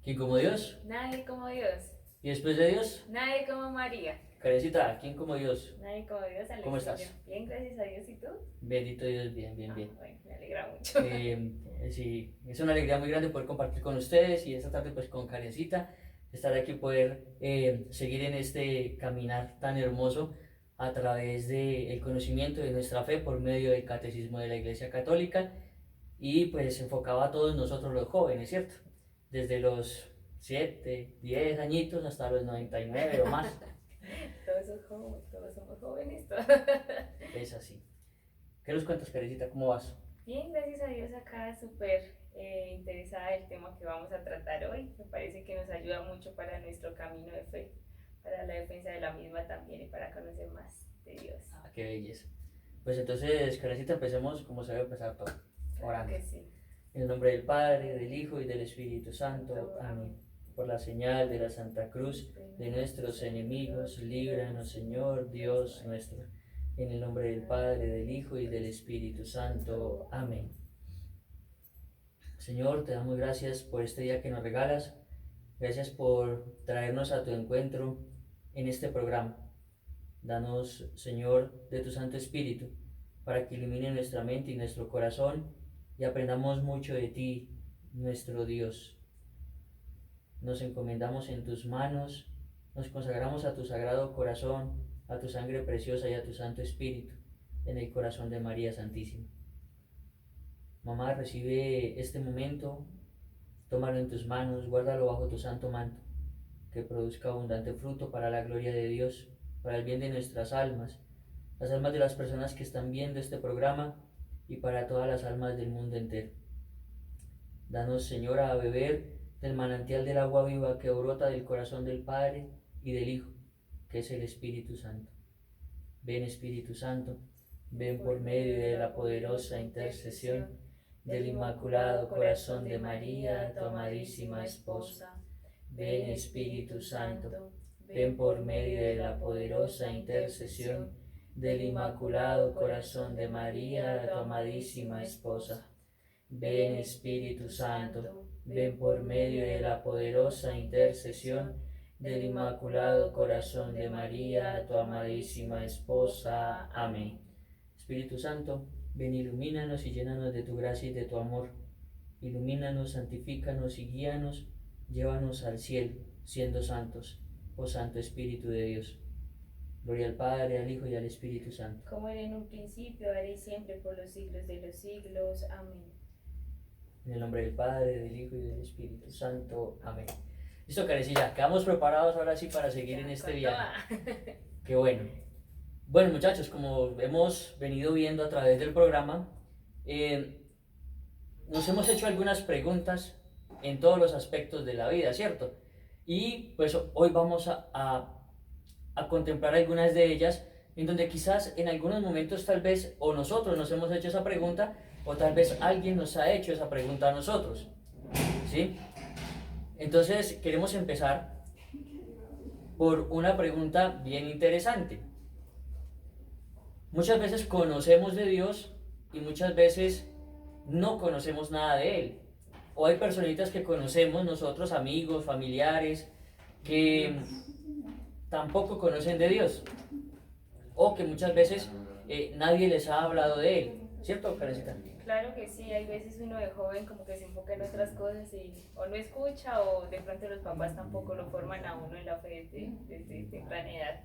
¿Quién como Dios? Nadie como Dios. ¿Y después de Dios? Nadie como María. Karencita, ¿quién como Dios? Nadie como Dios, ¿Cómo Alexillo. estás? Bien, gracias a Dios. ¿Y tú? Bendito Dios, bien, bien, bien. Bueno, me alegra mucho. Sí, es una alegría muy grande poder compartir con ustedes y esta tarde pues con Karencita, estar aquí y poder seguir en este caminar tan hermoso a través del conocimiento de nuestra fe por medio del catecismo de la Iglesia Católica y pues enfocado a todos nosotros los jóvenes, ¿cierto? Desde los 7, 10 añitos hasta los 99 o más. Todos somos jóvenes. Es así. ¿Qué nos cuentas, Karencita? ¿Cómo vas? Bien, gracias a Dios acá súper interesada del tema que vamos a tratar hoy. Me parece que nos ayuda mucho para nuestro camino de fe, para la defensa de la misma también y para conocer más de Dios. Ah, qué belleza. Pues entonces, Karencita, empecemos como se debe empezar todo, Claro orando. que sí. En el nombre del Padre, del Hijo y del Espíritu Santo. Amén. Por la señal de la Santa Cruz de nuestros enemigos, líbranos, Señor Dios nuestro. En el nombre del Padre, del Hijo y del Espíritu Santo. Amén. Señor, te damos gracias por este día que nos regalas. Gracias por traernos a tu encuentro en este programa. Danos, Señor, de tu Santo Espíritu, para que ilumine nuestra mente y nuestro corazón y aprendamos mucho de ti, nuestro Dios. Nos encomendamos en tus manos, nos consagramos a tu sagrado corazón, a tu sangre preciosa y a tu Santo Espíritu, en el corazón de María Santísima. Mamá, recibe este momento, tómalo en tus manos, guárdalo bajo tu santo manto, que produzca abundante fruto para la gloria de Dios, para el bien de nuestras almas, las almas de las personas que están viendo este programa y para todas las almas del mundo entero. Danos, Señora, a beber del manantial del agua viva que brota del corazón del Padre y del Hijo, que es el Espíritu Santo. Ven, Espíritu Santo, ven por medio de la poderosa intercesión del Inmaculado Corazón de María, tu amadísima esposa. Ven, Espíritu Santo, ven por medio de la poderosa intercesión del Inmaculado Corazón de María, tu amadísima esposa. Ven, Espíritu Santo, ven por medio de la poderosa intercesión del Inmaculado Corazón de María, tu amadísima esposa. Amén. Espíritu Santo, ven, ilumínanos y llénanos de tu gracia y de tu amor. Ilumínanos, santifícanos y guíanos, llévanos al cielo, siendo santos, oh Santo Espíritu de Dios. Gloria al Padre, al Hijo y al Espíritu Santo. Como era en un principio, ahora y siempre, por los siglos de los siglos. Amén. En el nombre del Padre, del Hijo y del Espíritu Santo. Amén. Listo, Carecilla, quedamos preparados ahora sí para seguir en este viaje. Qué bueno. Bueno, muchachos, como hemos venido viendo a través del programa, nos hemos hecho algunas preguntas en todos los aspectos de la vida, ¿cierto? Y pues hoy vamos a contemplar algunas de ellas, en donde quizás en algunos momentos tal vez o nosotros nos hemos hecho esa pregunta, o tal vez alguien nos ha hecho esa pregunta a nosotros, ¿sí? Entonces queremos empezar por una pregunta bien interesante. Muchas veces conocemos de Dios y muchas veces no conocemos nada de Él. O hay personitas que conocemos nosotros, amigos, familiares, que tampoco conocen de Dios. O que muchas veces nadie les ha hablado de Él. ¿Cierto, Karencita? Claro que sí, hay veces uno de joven como que se enfoca en otras cosas y o no escucha o de pronto los papás tampoco lo forman a uno en la fe desde temprana edad.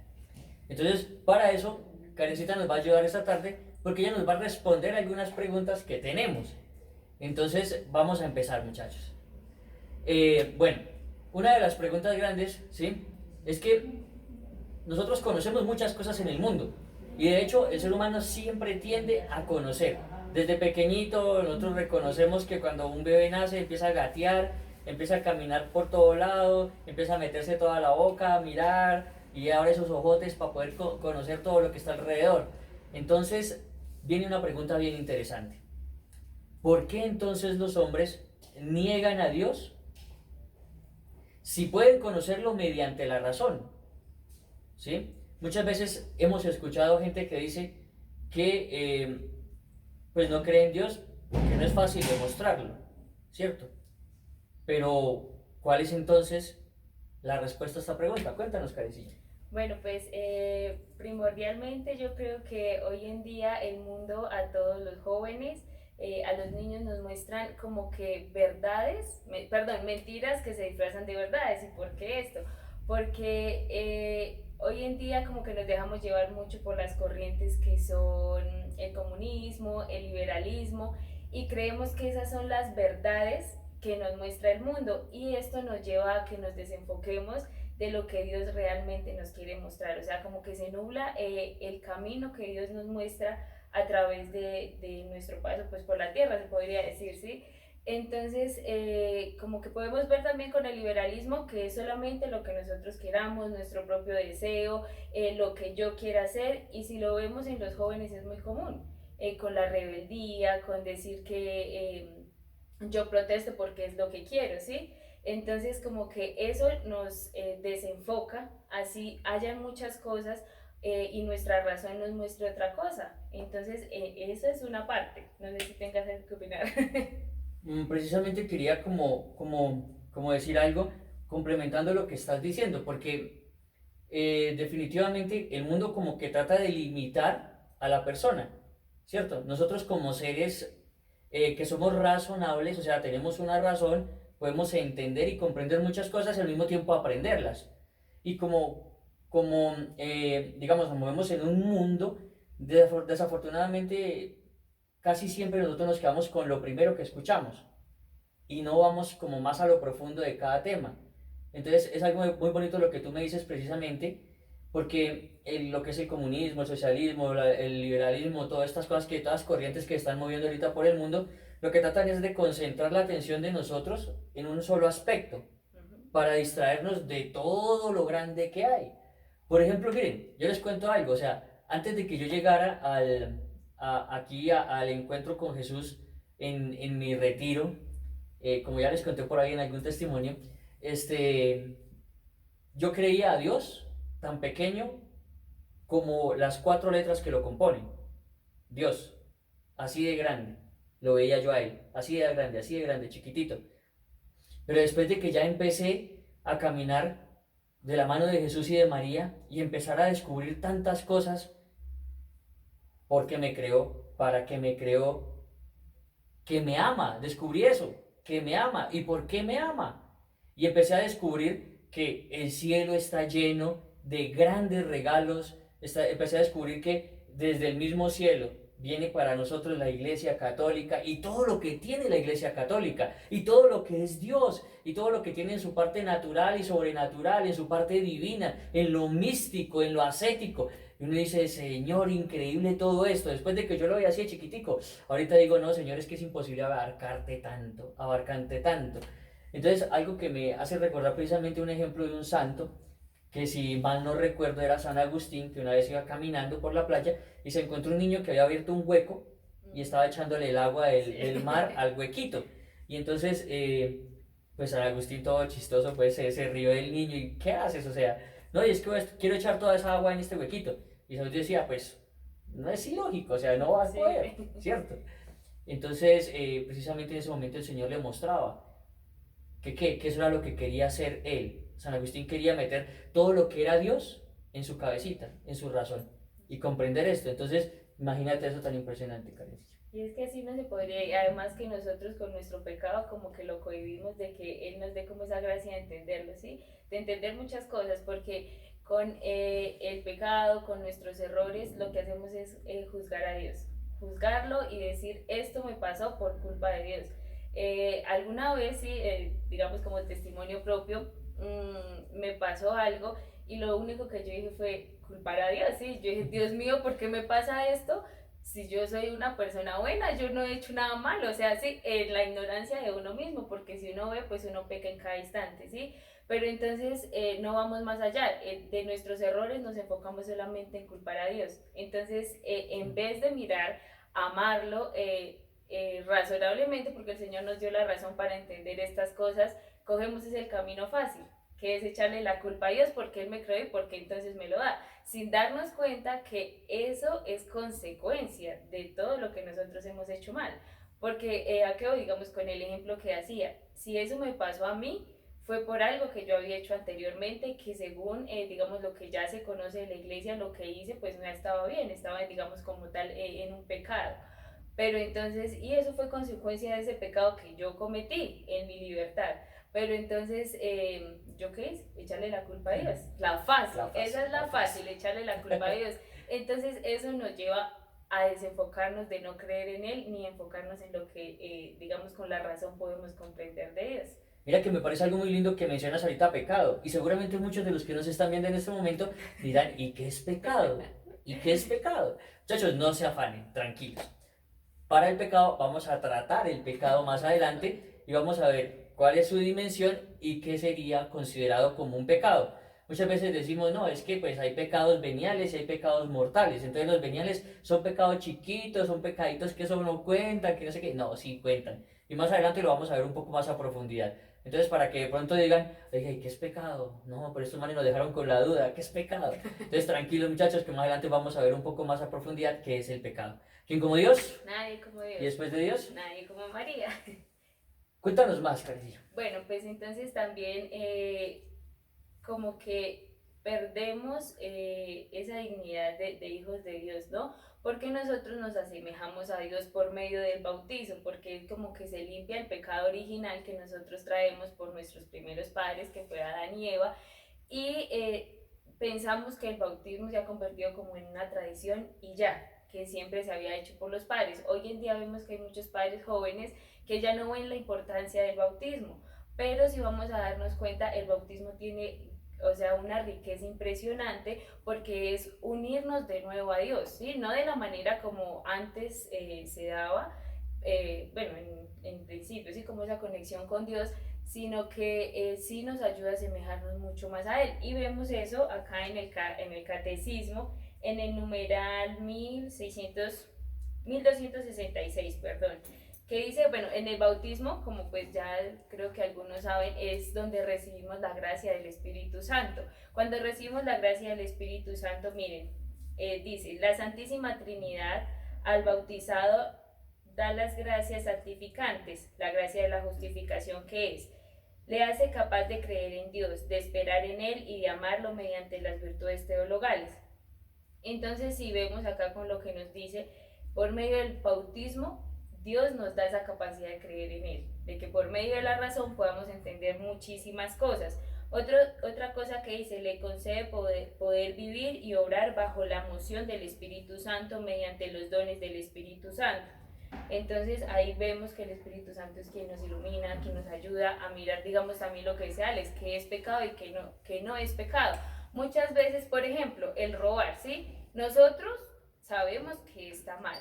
Entonces, para eso, Karencita nos va a ayudar esta tarde porque ella nos va a responder algunas preguntas que tenemos. Entonces, vamos a empezar, muchachos. Bueno, una de las preguntas grandes, ¿sí? Es que nosotros conocemos muchas cosas en el mundo y de hecho el ser humano siempre tiende a conocer. Desde pequeñito nosotros reconocemos que cuando un bebé nace empieza a gatear, empieza a caminar por todo lado, empieza a meterse toda la boca, a mirar y abre sus ojotes para poder conocer todo lo que está alrededor. Entonces viene una pregunta bien interesante. ¿Por qué entonces los hombres niegan a Dios si pueden conocerlo mediante la razón? ¿Sí? Muchas veces hemos escuchado gente que dice que pues no cree en Dios porque no es fácil demostrarlo, ¿cierto? Pero ¿Cuál es entonces la respuesta a esta pregunta? Cuéntanos, Karencilla. Bueno, pues primordialmente yo creo que hoy en día el mundo a todos los jóvenes, a los niños nos muestran como que verdades, perdón, mentiras que se disfrazan de verdades. ¿Y por qué esto? Porque hoy en día como que nos dejamos llevar mucho por las corrientes que son el comunismo, el liberalismo, y creemos que esas son las verdades que nos muestra el mundo, y esto nos lleva a que nos desenfoquemos de lo que Dios realmente nos quiere mostrar. O sea, como que se nubla el camino que Dios nos muestra a través de nuestro paso pues por la tierra, se podría decir, ¿sí? Entonces, como que podemos ver también con el liberalismo que es solamente lo que nosotros queramos, nuestro propio deseo, lo que yo quiera hacer, y si lo vemos en los jóvenes es muy común, con la rebeldía, con decir que yo protesto porque es lo que quiero, ¿sí? Entonces como que eso nos desenfoca, así hayan muchas cosas y nuestra razón nos muestre otra cosa. Entonces esa es una parte, no sé si tengas algo que opinar. Precisamente quería como decir algo complementando lo que estás diciendo, porque definitivamente el mundo como que trata de limitar a la persona, ¿cierto? Nosotros como seres que somos razonables, o sea, tenemos una razón, podemos entender y comprender muchas cosas y al mismo tiempo aprenderlas. Y digamos, nos movemos en un mundo, desafortunadamente, casi siempre nosotros nos quedamos con lo primero que escuchamos y no vamos como más a lo profundo de cada tema. Entonces es algo muy bonito lo que tú me dices precisamente, porque lo que es el comunismo, el socialismo, el liberalismo, todas estas cosas, todas las corrientes que están moviendo ahorita por el mundo, lo que tratan es de concentrar la atención de nosotros en un solo aspecto, para distraernos de todo lo grande que hay. Por ejemplo, miren, yo les cuento algo, o sea, antes de que yo llegara al encuentro con Jesús en mi retiro, como ya les conté por ahí en algún testimonio, este, yo creía a Dios tan pequeño como las cuatro letras que lo componen. Dios, así de grande, lo veía yo a él, así de grande, chiquitito. Pero después de que ya empecé a caminar de la mano de Jesús y de María y empezar a descubrir tantas cosas, porque me creó, para que me creó, que me ama, descubrí eso, que me ama. ¿Y por qué me ama? Y empecé a descubrir que el cielo está lleno de grandes regalos, empecé a descubrir que desde el mismo cielo viene para nosotros la Iglesia Católica y todo lo que tiene la Iglesia Católica y todo lo que es Dios y todo lo que tiene en su parte natural y sobrenatural, en su parte divina, en lo místico, en lo ascético. Y uno dice, Señor, increíble todo esto. Después de que yo lo veía así de chiquitico, ahorita digo, no, Señor, es que es imposible abarcarte tanto. Entonces, algo que me hace recordar precisamente un ejemplo de un santo, que si mal no recuerdo era San Agustín, que una vez iba caminando por la playa y se encontró un niño que había abierto un hueco y estaba echándole el agua del mar al huequito. Y entonces, pues San Agustín todo chistoso, pues se rió del niño y ¿qué haces? O sea, no, y es que quiero echar toda esa agua en este huequito. Y San Agustín decía, pues no es ilógico, o sea, no va a poder, ¿cierto? Entonces, precisamente en ese momento el Señor le mostraba que eso era lo que quería hacer él. San Agustín quería meter todo lo que era Dios en su cabecita, en su razón, y comprender esto. Entonces, imagínate eso tan impresionante, Karencilla. Y es que así no se podría, y además que nosotros con nuestro pecado como que lo cohibimos de que Él nos dé como esa gracia de entenderlo, ¿sí? De entender muchas cosas, porque con el pecado, con nuestros errores, lo que hacemos es juzgar a Dios, juzgarlo y decir, esto me pasó por culpa de Dios. Alguna vez, sí, digamos como testimonio propio, me pasó algo y lo único que yo dije fue culpar a Dios, ¿sí? Yo dije, Dios mío, ¿por qué me pasa esto? Si yo soy una persona buena, yo no he hecho nada malo, o sea, sí, la ignorancia de uno mismo, porque si uno ve, pues uno peca en cada instante, ¿sí? Pero entonces no vamos más allá, de nuestros errores nos enfocamos solamente en culpar a Dios. Entonces, en vez de mirar, amarlo razonablemente, porque el Señor nos dio la razón para entender estas cosas, cogemos ese el camino fácil, que es echarle la culpa a Dios porque Él me creó y porque entonces me lo da, sin darnos cuenta que eso es consecuencia de todo lo que nosotros hemos hecho mal. Porque, ¿a qué voy? Digamos, con el ejemplo que hacía, si eso me pasó a mí, fue por algo que yo había hecho anteriormente, que según, digamos, lo que ya se conoce de la iglesia, lo que hice, pues no estaba bien, estaba, digamos, como tal, en un pecado. Pero entonces, y eso fue consecuencia de ese pecado que yo cometí en mi libertad. Pero entonces, ¿yo qué hice? Echarle la culpa a Dios. La fácil, esa es la fácil, echarle la culpa a Dios. Entonces, eso nos lleva a desenfocarnos de no creer en Él, ni enfocarnos en lo que, digamos, con la razón podemos comprender de Dios. Mira que me parece algo muy lindo que mencionas ahorita pecado. Y seguramente muchos de los que nos están viendo en este momento dirán, ¿y qué es pecado? ¿Y qué es pecado? Muchachos, no se afanen, tranquilos. Para el pecado vamos a tratar el pecado más adelante y vamos a ver cuál es su dimensión y qué sería considerado como un pecado. Muchas veces decimos, no, es que pues hay pecados veniales y hay pecados mortales. Entonces los veniales son pecados chiquitos, son pecaditos que eso no cuentan, que no sé qué. No, sí cuentan. Y más adelante lo vamos a ver un poco más a profundidad. Entonces, para que de pronto digan, oye, ¿qué es pecado? No, por estos manes nos dejaron con la duda, ¿qué es pecado? Entonces, tranquilos muchachos, que más adelante vamos a ver un poco más a profundidad qué es el pecado. ¿Quién como Dios? Nadie como Dios. ¿Y después de Dios? Nadie como María. Cuéntanos más, cariño. Bueno, pues entonces también como que perdemos esa dignidad de hijos de Dios, ¿no? Porque nosotros nos asemejamos a Dios por medio del bautizo, porque como que se limpia el pecado original que nosotros traemos por nuestros primeros padres, que fue Adán y Eva, y pensamos que el bautismo se ha convertido como en una tradición y ya, que siempre se había hecho por los padres. Hoy en día vemos que hay muchos padres jóvenes que ya no ven la importancia del bautismo, pero si vamos a darnos cuenta, el bautismo tiene, o sea, una riqueza impresionante porque es unirnos de nuevo a Dios, ¿sí? No de la manera como antes se daba, bueno, en principio, sí, como esa conexión con Dios, sino que sí nos ayuda a asemejarnos mucho más a Él. Y vemos eso acá en el catecismo, en el numeral 1266, perdón, que dice, bueno, en el bautismo, como pues ya creo que algunos saben, es donde recibimos la gracia del Espíritu Santo. Cuando recibimos la gracia del Espíritu Santo, miren, dice, la Santísima Trinidad al bautizado da las gracias santificantes, la gracia de la justificación que es, le hace capaz de creer en Dios, de esperar en Él y de amarlo mediante las virtudes teologales. Entonces, si vemos acá con lo que nos dice, por medio del bautismo, Dios nos da esa capacidad de creer en Él, de que por medio de la razón podamos entender muchísimas cosas. Otra cosa que dice, le concede poder vivir y obrar bajo la moción del Espíritu Santo mediante los dones del Espíritu Santo. Entonces ahí vemos que el Espíritu Santo es quien nos ilumina, quien nos ayuda a mirar, digamos, también lo que dice Alex, que es pecado y que no es pecado. Muchas veces, por ejemplo, el robar, ¿sí? Nosotros sabemos que está mal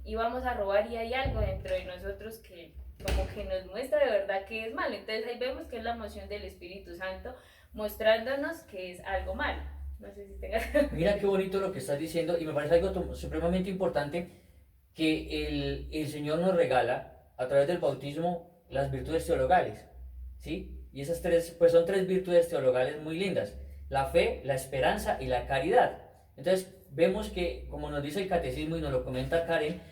y vamos a robar y hay algo dentro de nosotros que como que nos muestra de verdad que es malo. Entonces ahí vemos que es la moción del Espíritu Santo mostrándonos que es algo malo. No sé si tengas... Mira qué bonito lo que estás diciendo y me parece algo supremamente importante que el Señor nos regala a través del bautismo las virtudes teologales, ¿sí? Y esas tres, pues son tres virtudes teologales muy lindas, la fe, la esperanza y la caridad. Entonces vemos que, como nos dice el catecismo y nos lo comenta Karen,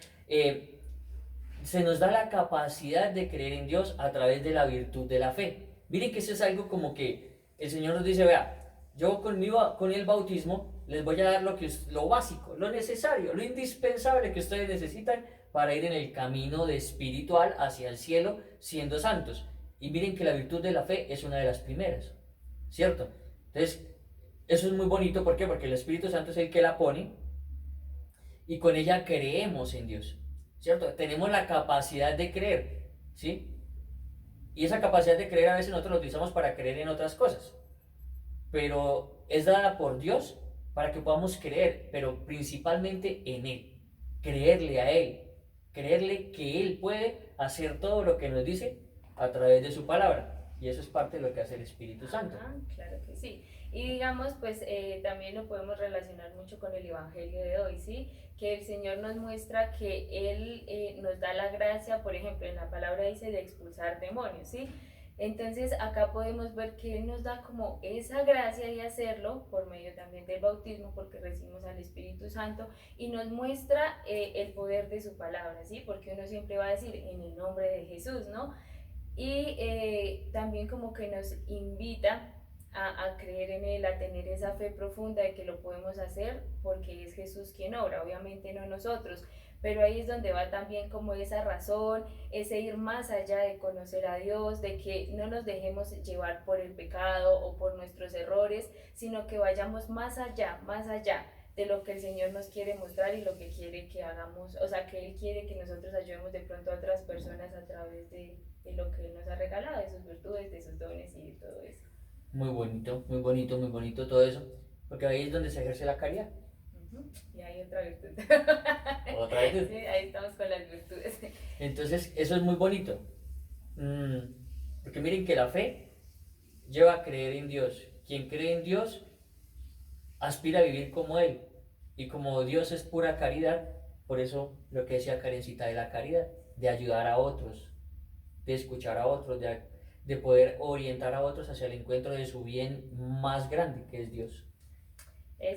se nos da la capacidad de creer en Dios a través de la virtud de la fe. Miren que eso es algo como que el Señor nos dice, vea, yo con el bautismo les voy a dar lo básico, lo necesario, lo indispensable que ustedes necesitan para ir en el camino de espiritual hacia el cielo siendo santos. Y miren que la virtud de la fe es una de las primeras, ¿cierto? Entonces, eso es muy bonito, ¿por qué? Porque el Espíritu Santo es el que la pone y con ella creemos en Dios, ¿cierto? Tenemos la capacidad de creer, ¿sí? Y esa capacidad de creer a veces nosotros la utilizamos para creer en otras cosas, pero es dada por Dios para que podamos creer, pero principalmente en Él, creerle a Él, creerle que Él puede hacer todo lo que nos dice a través de su palabra. Y eso es parte de lo que hace el Espíritu Santo. Ah, claro que sí. Y digamos, pues también lo podemos relacionar mucho con el Evangelio de hoy, ¿sí? Que el Señor nos muestra que Él nos da la gracia, por ejemplo, en la palabra dice de expulsar demonios, ¿sí? Entonces acá podemos ver que Él nos da como esa gracia de hacerlo por medio también del bautismo, porque recibimos al Espíritu Santo y nos muestra el poder de su palabra, ¿sí? Porque uno siempre va a decir en el nombre de Jesús, ¿no? y también como que nos invita a creer en Él, a tener esa fe profunda de que lo podemos hacer porque es Jesús quien obra, obviamente no nosotros, pero ahí es donde va también como esa razón, ese ir más allá de conocer a Dios, de que no nos dejemos llevar por el pecado o por nuestros errores, sino que vayamos más allá de lo que el Señor nos quiere mostrar y lo que quiere que hagamos, o sea, que Él quiere que nosotros ayudemos de pronto a otras personas a través de lo que Él nos ha regalado, de sus virtudes, de sus dones y de todo eso. Muy bonito, muy bonito, muy bonito todo eso, porque ahí es donde se ejerce la caridad. Ujú. Y hay otra virtud. Otra vez. Sí, ahí estamos con las virtudes. Entonces, eso es muy bonito. Porque miren que la fe lleva a creer en Dios. Quien cree en Dios aspira a vivir como Él. Y como Dios es pura caridad, por eso lo que decía Karencita de la caridad, de ayudar a otros, de escuchar a otros, de poder orientar a otros hacia el encuentro de su bien más grande, que es Dios.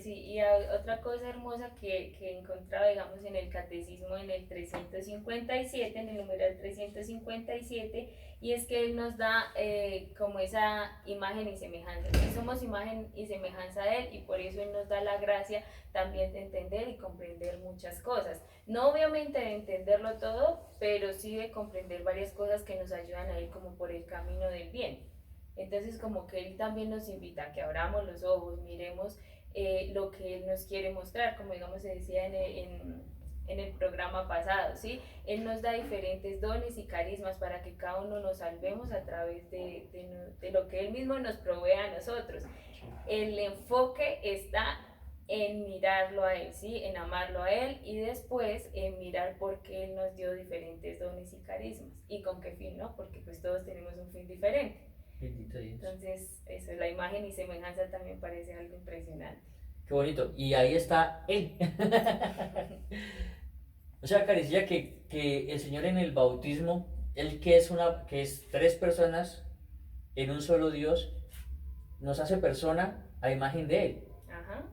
Sí, y otra cosa hermosa que encontraba, digamos, en el catecismo en el 357, en el numeral 357, y es que él nos da como esa imagen y semejanza. Y somos imagen y semejanza de él, y por eso él nos da la gracia también de entender y comprender muchas cosas. No obviamente de entenderlo todo, pero sí de comprender varias cosas que nos ayudan a ir como por el camino del bien. Entonces como que él también nos invita a que abramos los ojos, miremos lo que Él nos quiere mostrar, como digamos se decía en el programa pasado, ¿sí? Él nos da diferentes dones y carismas para que cada uno nos salvemos a través de lo que Él mismo nos provee a nosotros. El enfoque está en mirarlo a Él, ¿sí? En amarlo a Él y después en mirar por qué Él nos dio diferentes dones y carismas y con qué fin, ¿no? Porque pues todos tenemos un fin diferente. Bendito Dios. Entonces, eso, la imagen y semejanza también parece algo impresionante. Qué bonito. Y ahí está Él. O sea, Carecilla, que el Señor en el bautismo, Él que es tres personas en un solo Dios, nos hace persona a imagen de Él. Ajá.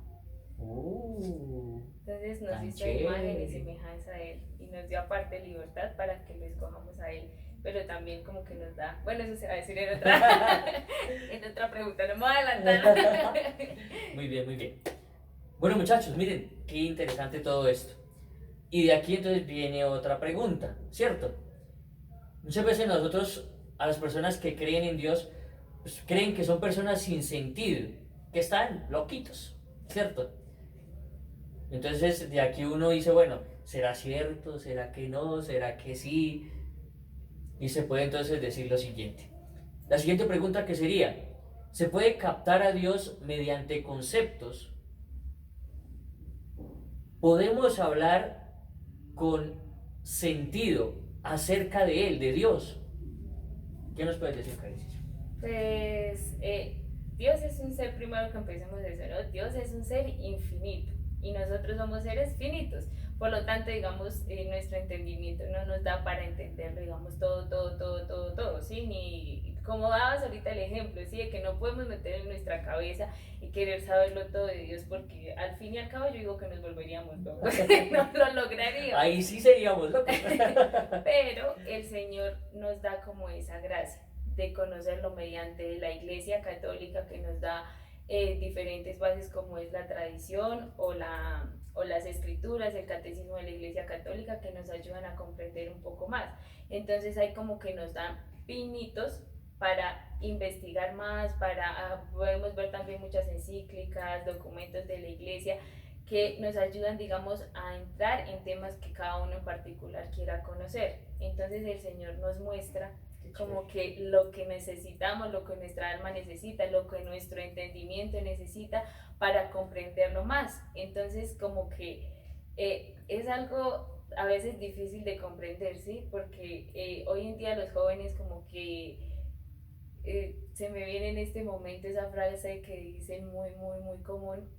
Entonces nos Tan hizo imagen y chévere. semejanza a Él y nos dio aparte libertad para que lo escojamos a Él, pero también como que nos da, bueno, eso se va a decir en otra pregunta, no me voy a adelantar. Muy bien, muy bien. Bueno, muchachos, miren, qué interesante todo esto. Y de aquí entonces viene otra pregunta, ¿cierto? Muchas veces nosotros, a las personas que creen en Dios, pues, creen que son personas sin sentido, que están loquitos, ¿cierto? Entonces de aquí uno dice, bueno, ¿será cierto? ¿Será que no? ¿Será que sí? Y se puede entonces decir lo siguiente. La siguiente pregunta que sería, ¿se puede captar a Dios mediante conceptos? ¿Podemos hablar con sentido acerca de Él, de Dios? ¿Qué nos puedes decir, Caricia? Pues Dios es un ser, primero que empecemos de eso, ¿no? Dios es un ser infinito y nosotros somos seres finitos. Por lo tanto, digamos, nuestro entendimiento no nos da para entenderlo, digamos, todo, ¿sí? Ni como dabas ahorita el ejemplo, ¿sí? De que no podemos meter en nuestra cabeza y querer saberlo todo de Dios, porque al fin y al cabo yo digo que nos volveríamos locos, no lo lograríamos. Ahí sí seríamos locos. Pero el Señor nos da como esa gracia de conocerlo mediante la Iglesia Católica que nos da diferentes bases como es la tradición o las escrituras, el catecismo de la Iglesia Católica que nos ayudan a comprender un poco más. Entonces hay como que nos dan pinitos para investigar más, podemos ver también muchas encíclicas, documentos de la Iglesia que nos ayudan, digamos, a entrar en temas que cada uno en particular quiera conocer. Entonces el Señor nos muestra como que lo que necesitamos, lo que nuestra alma necesita, lo que nuestro entendimiento necesita para comprenderlo más. Entonces como que es algo a veces difícil de comprender, ¿sí? Porque hoy en día los jóvenes como que se me viene en este momento esa frase que dicen muy común,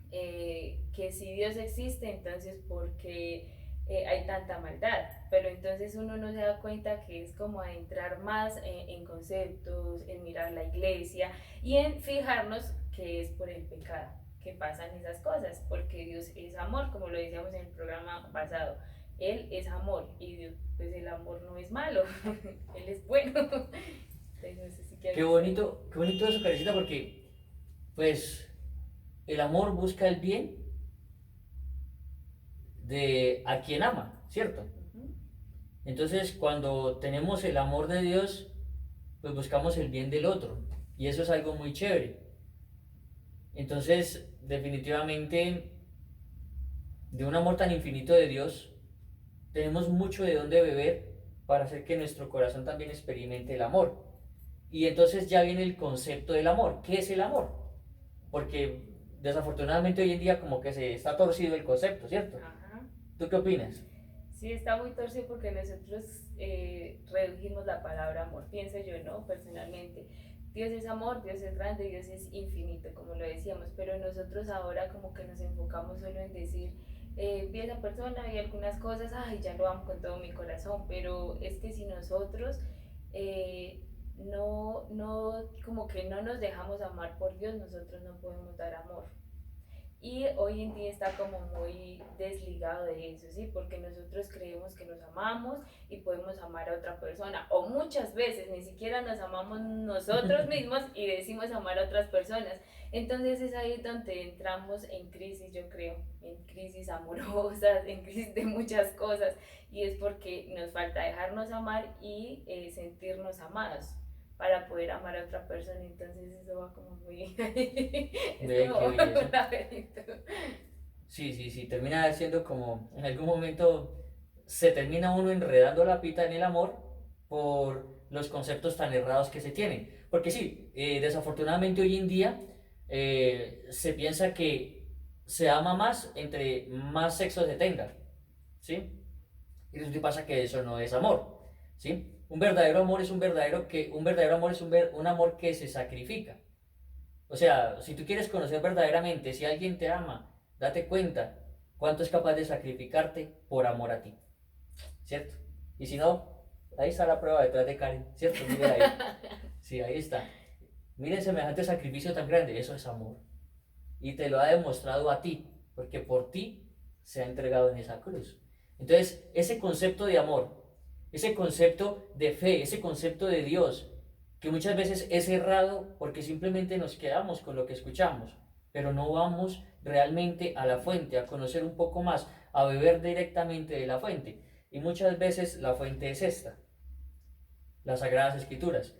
que si Dios existe, entonces ¿por qué hay tanta maldad? Pero entonces uno no se da cuenta que es como adentrar más en conceptos, en mirar la iglesia y en fijarnos que es por el pecado que pasan esas cosas, porque Dios es amor, como lo decíamos en el programa pasado. Él es amor y pues el amor no es malo, Él es bueno. Entonces, no sé si quieres... Qué bonito eso, Karencita, porque pues el amor busca el bien de a quien ama, ¿cierto? Ujú. Entonces, cuando tenemos el amor de Dios, pues buscamos el bien del otro. Y eso es algo muy chévere. Entonces, definitivamente, de un amor tan infinito de Dios, tenemos mucho de dónde beber para hacer que nuestro corazón también experimente el amor. Y entonces ya viene el concepto del amor. ¿Qué es el amor? Porque desafortunadamente hoy en día como que se está torcido el concepto, ¿cierto? Ajá. ¿Tú qué opinas? Sí, está muy torcido porque nosotros redujimos la palabra amor, pienso yo, ¿no? Personalmente. Dios es amor, Dios es grande, Dios es infinito, como lo decíamos, pero nosotros ahora como que nos enfocamos solo en decir, vi a esa persona y algunas cosas, ay, ya lo amo con todo mi corazón, pero es que si nosotros como que no nos dejamos amar por Dios, nosotros no podemos dar amor. Y hoy en día está como muy desligado de eso, ¿sí? Porque nosotros creemos que nos amamos y podemos amar a otra persona. O muchas veces ni siquiera nos amamos nosotros mismos y decimos amar a otras personas. Entonces es ahí donde entramos en crisis, yo creo, en crisis amorosas, en crisis de muchas cosas. Y es porque nos falta dejarnos amar y sentirnos amados para poder amar a otra persona. Entonces eso va como muy... es Ve como qué un belleza. laberinto. Sí, sí, sí, termina siendo como, en algún momento se termina uno enredando la pita en el amor por los conceptos tan errados que se tienen. Porque sí, desafortunadamente hoy en día se piensa que se ama más entre más sexo se tenga, ¿sí? Y resulta y pasa que eso no es amor, ¿sí? Un verdadero amor es un verdadero amor es un amor que se sacrifica. O sea, si tú quieres conocer verdaderamente si alguien te ama, date cuenta cuánto es capaz de sacrificarte por amor a ti, ¿cierto? Y si no, ahí está la prueba detrás de Karen, ¿cierto? Mire ahí. Sí, ahí está. Miren semejante sacrificio tan grande, eso es amor. Y te lo ha demostrado a ti, porque por ti se ha entregado en esa cruz. Entonces, ese concepto de amor, ese concepto de fe, ese concepto de Dios, que muchas veces es errado porque simplemente nos quedamos con lo que escuchamos, pero no vamos realmente a la fuente, a conocer un poco más, a beber directamente de la fuente. Y muchas veces la fuente es esta, las Sagradas Escrituras,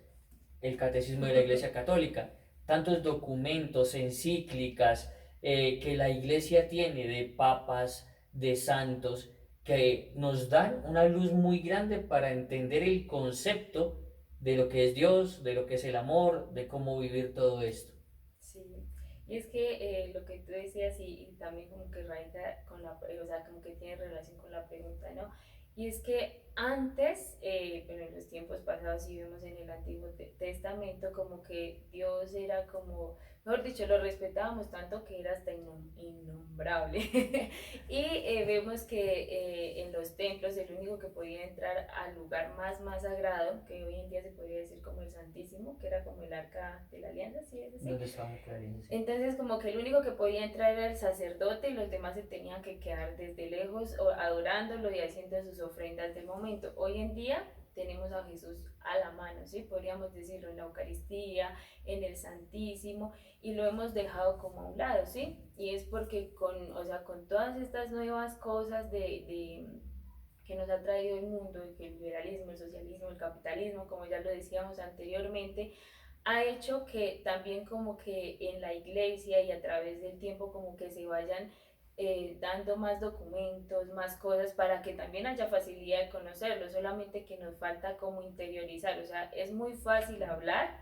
el Catecismo de la Iglesia Católica, tantos documentos, encíclicas que la Iglesia tiene de papas, de santos, que nos dan una luz muy grande para entender el concepto de lo que es Dios, de lo que es el amor, de cómo vivir todo esto. Sí, y es que lo que tú decías y también como que radica con la, o sea, como que tiene relación con la pregunta, ¿no? Y es que antes, bueno, en los tiempos pasados, si vemos en el Antiguo Testamento, como que Dios era como, mejor dicho, lo respetábamos tanto que era hasta innombrable. Y vemos que en los templos el único que podía entrar al lugar más sagrado, que hoy en día se podría decir como el Santísimo, que era como el arca de la alianza, ¿sí es así? ¿Dónde estaba Clarice? Entonces como que el único que podía entrar era el sacerdote y los demás se tenían que quedar desde lejos adorándolo y haciendo sus ofrendas del momento. Hoy en día tenemos a Jesús a la mano, ¿sí? Podríamos decirlo en la Eucaristía, en el Santísimo, y lo hemos dejado como a un lado, ¿sí? Y es porque con, o sea, con todas estas nuevas cosas que nos ha traído el mundo, que el liberalismo, el socialismo, el capitalismo, como ya lo decíamos anteriormente, ha hecho que también como que en la iglesia y a través del tiempo como que se vayan dando más documentos, más cosas para que también haya facilidad de conocerlo, solamente que nos falta como interiorizar, o sea, es muy fácil hablar,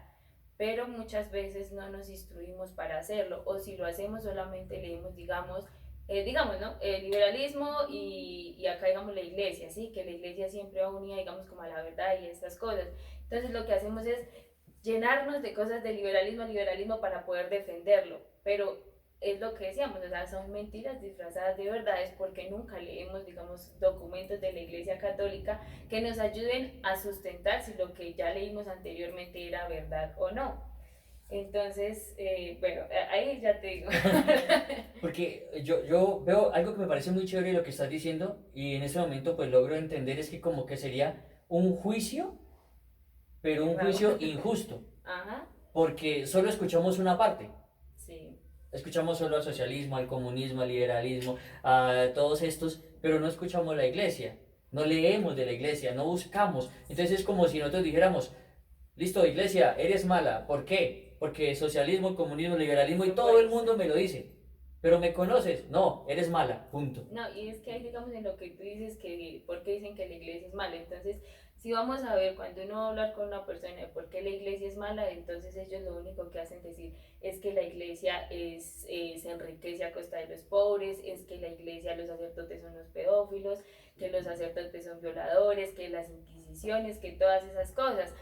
pero muchas veces no nos instruimos para hacerlo, o si lo hacemos solamente leemos, digamos, ¿no? El liberalismo y acá, digamos, la iglesia, ¿sí? Que la iglesia siempre va unida, digamos, como a la verdad y estas cosas. Entonces lo que hacemos es llenarnos de cosas de liberalismo a liberalismo para poder defenderlo, pero es lo que decíamos, o sea, son mentiras disfrazadas de verdades porque nunca leemos, digamos, documentos de la Iglesia Católica que nos ayuden a sustentar si lo que ya leímos anteriormente era verdad o no. Entonces, bueno, ahí ya te digo. Porque yo veo algo que me parece muy chévere de lo que estás diciendo y en ese momento pues logro entender es que como que sería un juicio, pero un Cerrado. juicio injusto, Ajá, porque solo escuchamos una parte. sí, Escuchamos solo al socialismo, al comunismo, al liberalismo, a todos estos, pero no escuchamos la iglesia, no leemos de la iglesia, no buscamos. Entonces es como si nosotros dijéramos, listo, iglesia, eres mala. ¿Por qué? Porque socialismo, comunismo, liberalismo y eso todo el pues. mundo me lo dice. Pero me conoces, no, eres mala, punto. No, y es que hay, digamos, en lo que tú dices que, ¿por qué dicen que la iglesia es mala? Entonces, si vamos a ver, cuando uno va a hablar con una persona de por qué la iglesia es mala, entonces ellos lo único que hacen decir es que la iglesia se enriquece a costa de los pobres, es que la iglesia, los sacerdotes son los pedófilos, que los sacerdotes son violadores, que las inquisiciones, que todas esas cosas.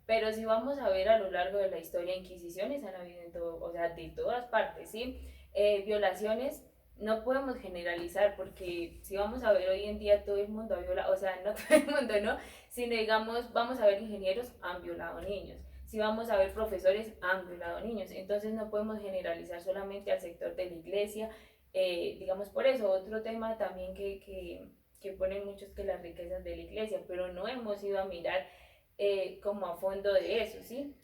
Pero si vamos a ver a lo largo de la historia, inquisiciones han habido en todo, o sea, de todas partes, ¿sí? Violaciones no podemos generalizar porque si vamos a ver hoy en día todo el mundo ha violado, o sea, no todo el mundo, ¿no? Sino digamos, vamos a ver ingenieros han violado niños, si vamos a ver profesores han violado niños, entonces no podemos generalizar solamente al sector de la iglesia, digamos por eso, otro tema también que ponen muchos que las riquezas de la iglesia, pero no hemos ido a mirar como a fondo de eso, ¿sí?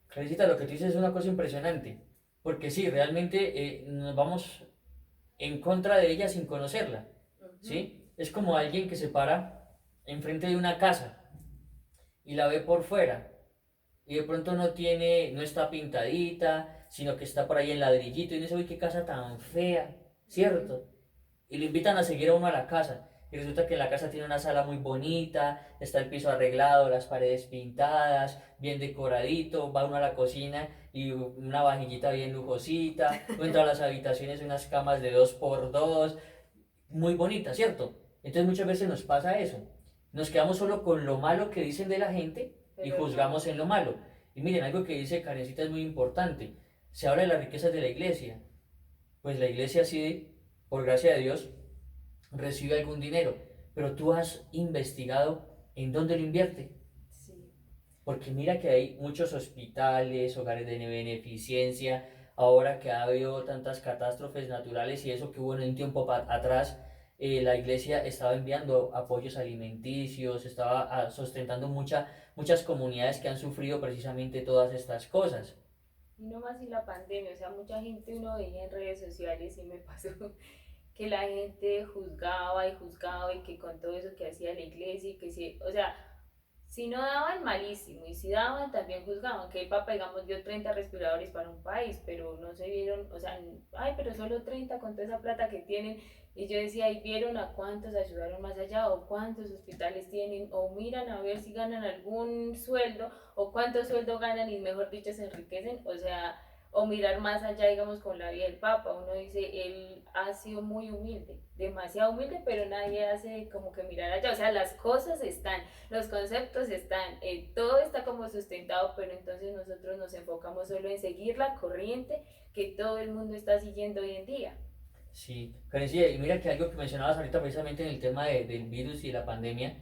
Felicita, lo que tú dices es una cosa impresionante, porque sí, realmente nos vamos en contra de ella sin conocerla, Uh -huh. ¿sí? Es como alguien que se para enfrente de una casa y la ve por fuera y de pronto no está pintadita, sino que está por ahí en ladrillito y dice, uy, qué casa tan fea, Uh -huh. ¿cierto? Y lo invitan a seguir a uno a la casa. Y resulta que la casa tiene una sala muy bonita, está el piso arreglado, las paredes pintadas, bien decoradito, va uno a la cocina y una vajillita bien lujosita, entra a las habitaciones unas camas de 2x2, muy bonitas, ¿cierto? Entonces muchas veces nos pasa eso. Nos quedamos solo con lo malo que dicen de la gente y Pero juzgamos no, en lo malo. Y miren, algo que dice Karencita es muy importante. Se habla de las riquezas de la iglesia. Pues la iglesia sí, por gracia de Dios, recibe algún dinero, pero tú has investigado en dónde lo invierte. sí. Porque mira que hay muchos hospitales, hogares de beneficencia, ahora que ha habido tantas catástrofes naturales y eso que hubo en un tiempo atrás, la iglesia estaba enviando apoyos alimenticios, estaba sustentando muchas comunidades que han sufrido precisamente todas estas cosas. Y no más en la pandemia, o sea, mucha gente uno veía en redes sociales y me pasó que la gente juzgaba y que con todo eso que hacía la iglesia y que si, o sea, si no daban, malísimo, y si daban, también juzgaban, que el Papa, digamos, dio 30 respiradores para un país, pero no se vieron, o sea, ay, pero solo 30 con toda esa plata que tienen, y yo decía, ¿y vieron a cuántos ayudaron más allá, o cuántos hospitales tienen, o miran a ver si ganan algún sueldo, o cuántos sueldos ganan y mejor dicho se enriquecen, o sea, o mirar más allá, digamos, con la vida del Papa. Uno dice, él ha sido muy humilde, demasiado humilde, pero nadie hace como que mirar allá. O sea, las cosas están, los conceptos están, todo está como sustentado, pero entonces nosotros nos enfocamos solo en seguir la corriente que todo el mundo está siguiendo hoy en día. Sí, Karencilla, y mira que algo que mencionabas ahorita precisamente en el tema del virus y la pandemia,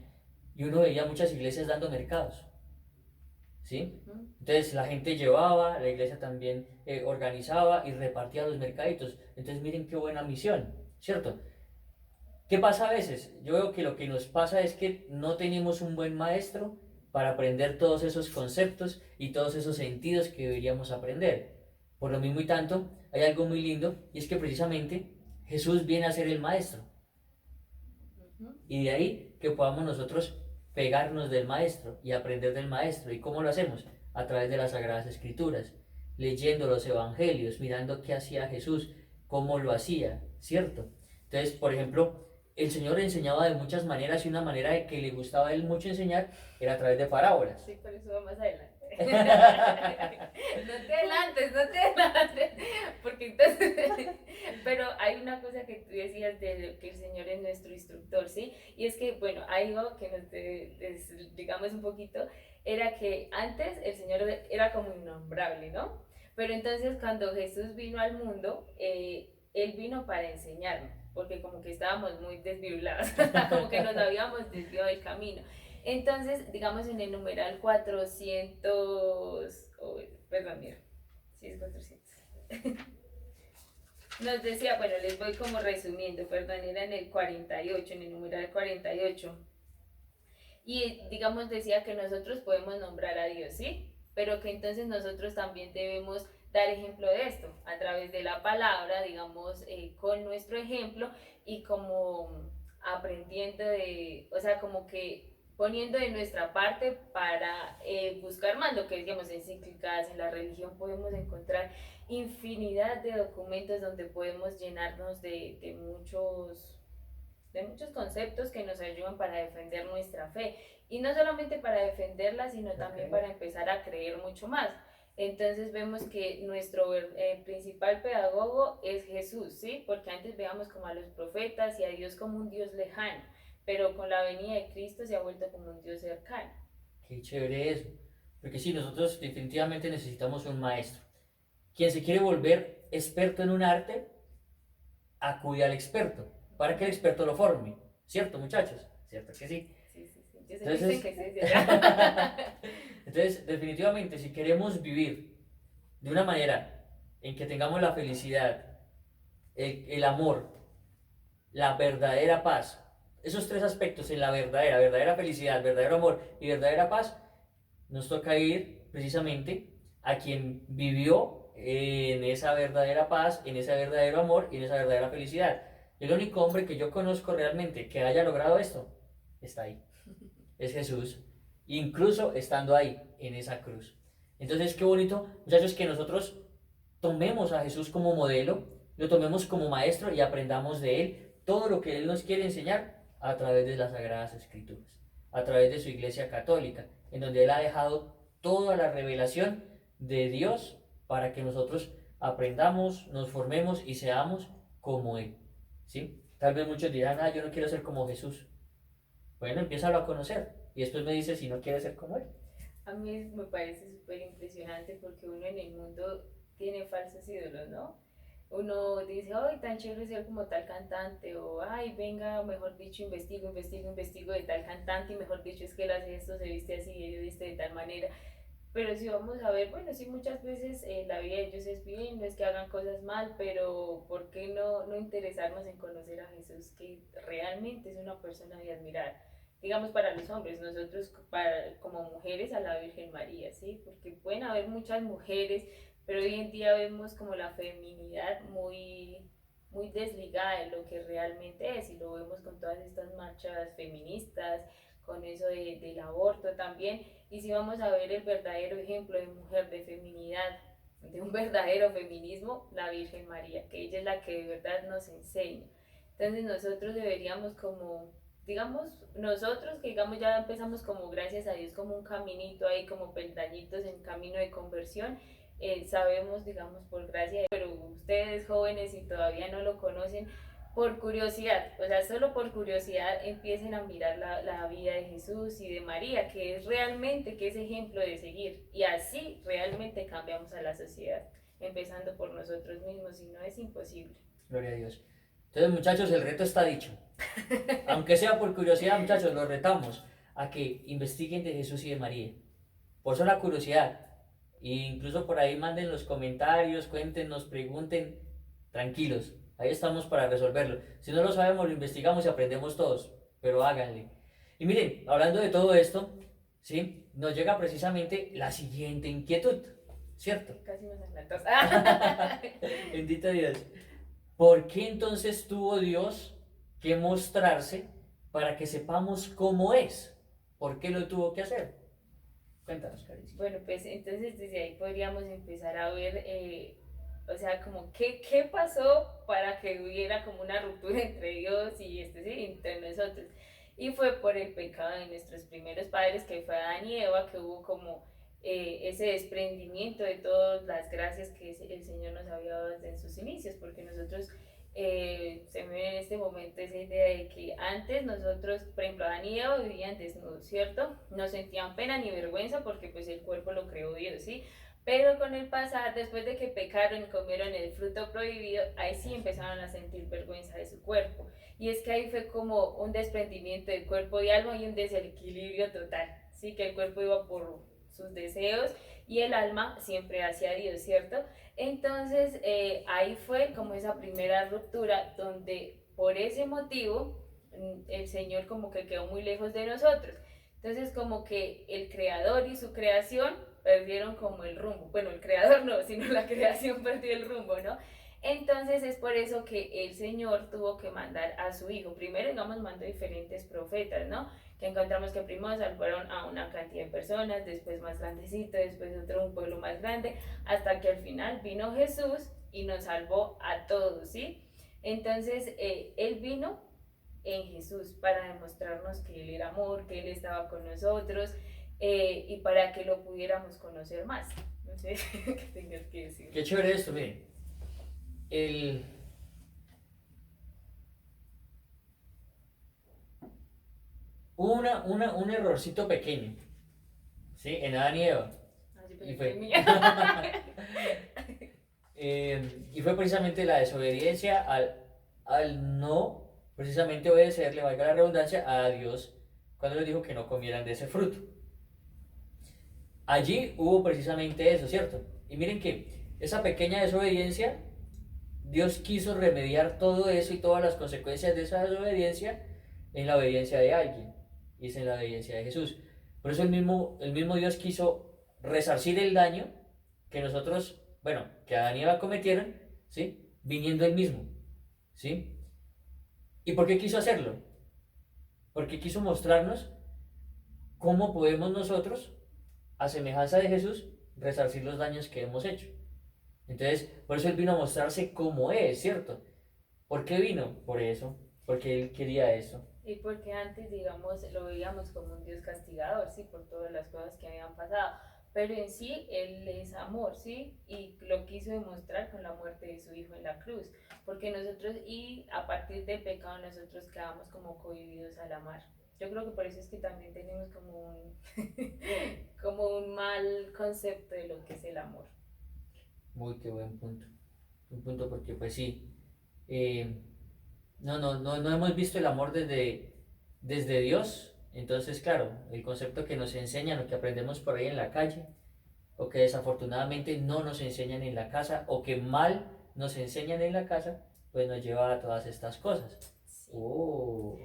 y uno veía muchas iglesias dando mercados. ¿Sí? Uh -huh. Entonces la gente llevaba, la iglesia también organizaba y repartía los mercaditos. Entonces miren qué buena misión, ¿cierto? ¿Qué pasa a veces? Yo veo que lo que nos pasa es que no tenemos un buen maestro para aprender todos esos conceptos y todos esos sentidos que deberíamos aprender. Por lo mismo y tanto, hay algo muy lindo y es que precisamente Jesús viene a ser el maestro. Uh -huh. Y de ahí que podamos nosotros pegarnos del maestro y aprender del maestro. ¿Y cómo lo hacemos? A través de las Sagradas Escrituras, leyendo los evangelios, mirando qué hacía Jesús, cómo lo hacía, ¿cierto? Entonces, por ejemplo, el Señor enseñaba de muchas maneras y una manera de que le gustaba a él mucho enseñar era a través de parábolas. Sí, por eso va más adelante. No te adelantes, no te adelantes, porque entonces, pero hay una cosa que tú decías de que el Señor es nuestro instructor, ¿sí? Y es que, bueno, algo que nos digamos un poquito, era que antes el Señor era como innombrable, ¿no? Pero entonces cuando Jesús vino al mundo, Él vino para enseñarnos, porque como que estábamos muy desvirulados, como que nos habíamos desviado del camino. Entonces, digamos en el numeral 400, oh, perdón, mira, Sí, es 400. Nos decía, bueno, les voy como resumiendo, perdón, era en el 48, en el numeral 48. Y digamos decía que nosotros podemos nombrar a Dios, ¿sí? Pero que entonces nosotros también debemos dar ejemplo de esto, a través de la palabra, digamos, con nuestro ejemplo y como aprendiendo de, o sea, como que poniendo de nuestra parte para buscar más, lo que decíamos, encíclicas, en la religión podemos encontrar infinidad de documentos donde podemos llenarnos de muchos conceptos que nos ayudan para defender nuestra fe. Y no solamente para defenderla, sino también para empezar a creer mucho más. Entonces vemos que nuestro principal pedagogo es Jesús, ¿sí? Porque antes veíamos como a los profetas y a Dios como un Dios lejano, pero con la venida de Cristo se ha vuelto como un Dios cercano. Qué chévere eso. Porque sí, nosotros definitivamente necesitamos un maestro. Quien se quiere volver experto en un arte, acude al experto, para que el experto lo forme. ¿Cierto, muchachos? ¿Cierto que sí? Sí, sí, sí. Yo sé Entonces, que sí, ¿verdad? entonces, definitivamente, si queremos vivir de una manera en que tengamos la felicidad, el amor, la verdadera paz, esos tres aspectos en la verdadera felicidad, verdadero amor y verdadera paz, nos toca ir precisamente a quien vivió en esa verdadera paz, en ese verdadero amor y en esa verdadera felicidad. El único hombre que yo conozco realmente que haya logrado esto está ahí. Es Jesús, incluso estando ahí, en esa cruz. Entonces, qué bonito, muchachos, que nosotros tomemos a Jesús como modelo, lo tomemos como maestro y aprendamos de Él todo lo que Él nos quiere enseñar a través de las Sagradas Escrituras, a través de su Iglesia Católica, en donde Él ha dejado toda la revelación de Dios para que nosotros aprendamos, nos formemos y seamos como Él. ¿Sí? Tal vez muchos dirán, ah, yo no quiero ser como Jesús. Bueno, empiézalo a conocer y después me dice si no quieres ser como Él. A mí me parece súper impresionante porque uno en el mundo tiene falsos ídolos, ¿no? Uno dice, ay, tan chévere ser como tal cantante, o ay, venga, mejor dicho, investigo de tal cantante, y mejor dicho, es que él hace esto, se viste así, él viste de tal manera. Pero si vamos a ver, bueno, sí, muchas veces la vida de ellos es bien, no es que hagan cosas mal, pero ¿por qué no interesarnos en conocer a Jesús, que realmente es una persona de admirar? Digamos para los hombres, nosotros como mujeres a la Virgen María, ¿sí? Porque pueden haber muchas mujeres, pero hoy en día vemos como la feminidad muy desligada de lo que realmente es, y lo vemos con todas estas marchas feministas, con eso del aborto también, y si vamos a ver el verdadero ejemplo de mujer, de feminidad, de un verdadero feminismo, la Virgen María, que ella es la que de verdad nos enseña. Entonces nosotros deberíamos como, digamos, nosotros que digamos ya empezamos como gracias a Dios como un caminito ahí, como peldañitos en camino de conversión, sabemos, digamos, por gracia, pero ustedes jóvenes y todavía no lo conocen, por curiosidad, o sea, solo por curiosidad empiecen a mirar la vida de Jesús y de María, que es realmente, que es ejemplo de seguir, y así realmente cambiamos a la sociedad, empezando por nosotros mismos, y no es imposible. Gloria a Dios. Entonces, muchachos, el reto está dicho. Aunque sea por curiosidad, muchachos, los retamos a que investiguen de Jesús y de María. Por sola curiosidad. E incluso por ahí manden los comentarios, cuéntenos, pregunten. Tranquilos, ahí estamos para resolverlo. Si no lo sabemos, lo investigamos y aprendemos todos. Pero háganle. Y miren, hablando de todo esto, ¿sí? Nos llega precisamente la siguiente inquietud, ¿cierto? Casi nos adelantas. Bendito Dios. ¿Por qué entonces tuvo Dios que mostrarse para que sepamos cómo es? ¿Por qué lo tuvo que hacer? Cuéntanos, Caricia. Bueno, pues entonces desde ahí podríamos empezar a ver, o sea, como qué pasó para que hubiera como una ruptura entre Dios y sí, entre nosotros. Y fue por el pecado de nuestros primeros padres, que fue Adán y Eva, que hubo como ese desprendimiento de todas las gracias que el Señor nos había dado desde sus inicios, porque nosotros se me ve en este momento esa idea de que antes nosotros, por ejemplo, Adán y Eva vivían desnudos, ¿cierto? No sentían pena ni vergüenza porque pues el cuerpo lo creó Dios, ¿sí? Pero con el pasar, después de que pecaron y comieron el fruto prohibido, ahí sí empezaron a sentir vergüenza de su cuerpo. Y es que ahí fue como un desprendimiento del cuerpo y alma y un desequilibrio total, ¿sí? Que el cuerpo iba por sus deseos y el alma siempre hacia Dios, ¿cierto? Entonces ahí fue como esa primera ruptura donde por ese motivo el Señor como que quedó muy lejos de nosotros. Entonces como que el creador y su creación perdieron como el rumbo. Bueno, el creador no, sino la creación perdió el rumbo, ¿no? Entonces es por eso que el Señor tuvo que mandar a su hijo. Primero, digamos, mandó diferentes profetas, ¿no? Que encontramos que primero salvaron a una cantidad de personas, después más grandecito, después otro un pueblo más grande, hasta que al final vino Jesús y nos salvó a todos, ¿sí? Entonces, Él vino en Jesús para demostrarnos que Él era amor, que Él estaba con nosotros y para que lo pudiéramos conocer más. No sé qué tengas que decir. Qué chévere esto, miren. El... Hubo un errorcito pequeño, ¿sí? En Adán y Eva. Y fue, y fue precisamente la desobediencia al no precisamente obedecerle, valga la redundancia, a Dios cuando les dijo que no comieran de ese fruto. Allí hubo precisamente eso, ¿cierto? Y miren que esa pequeña desobediencia, Dios quiso remediar todo eso y todas las consecuencias de esa desobediencia en la obediencia de alguien, y es en la obediencia de Jesús. Por eso el mismo Dios quiso resarcir el daño que nosotros, bueno, que Adán y Eva cometieron, ¿sí? Viniendo él mismo, ¿sí? ¿Y por qué quiso hacerlo? Porque quiso mostrarnos cómo podemos nosotros, a semejanza de Jesús, resarcir los daños que hemos hecho. Entonces, por eso Él vino a mostrarse cómo es, ¿cierto? ¿Por qué vino? Por eso, porque Él quería eso. Y porque antes, digamos, lo veíamos como un Dios castigador, sí, por todas las cosas que habían pasado. Pero en sí, Él es amor, sí, y lo quiso demostrar con la muerte de su Hijo en la cruz. Porque nosotros, y a partir del pecado, nosotros quedamos como cohibidos al amar. Yo creo que por eso es que también tenemos como un, como un mal concepto de lo que es el amor. Muy qué buen punto. Un punto porque, pues sí, eh, no hemos visto el amor desde Dios. Entonces, claro, el concepto que nos enseñan o que aprendemos por ahí en la calle, o que desafortunadamente no nos enseñan en la casa, o que mal nos enseñan en la casa, pues nos lleva a todas estas cosas. Sí. Oh.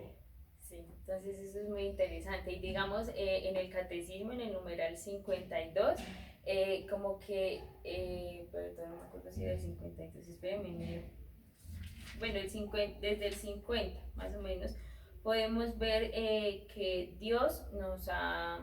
Sí, entonces eso es muy interesante. Y digamos, en el catecismo, en el numeral 52, como que, perdón, no me acuerdo si era el 52, espérenme, bueno, desde el 50 más o menos, podemos ver que Dios nos ha,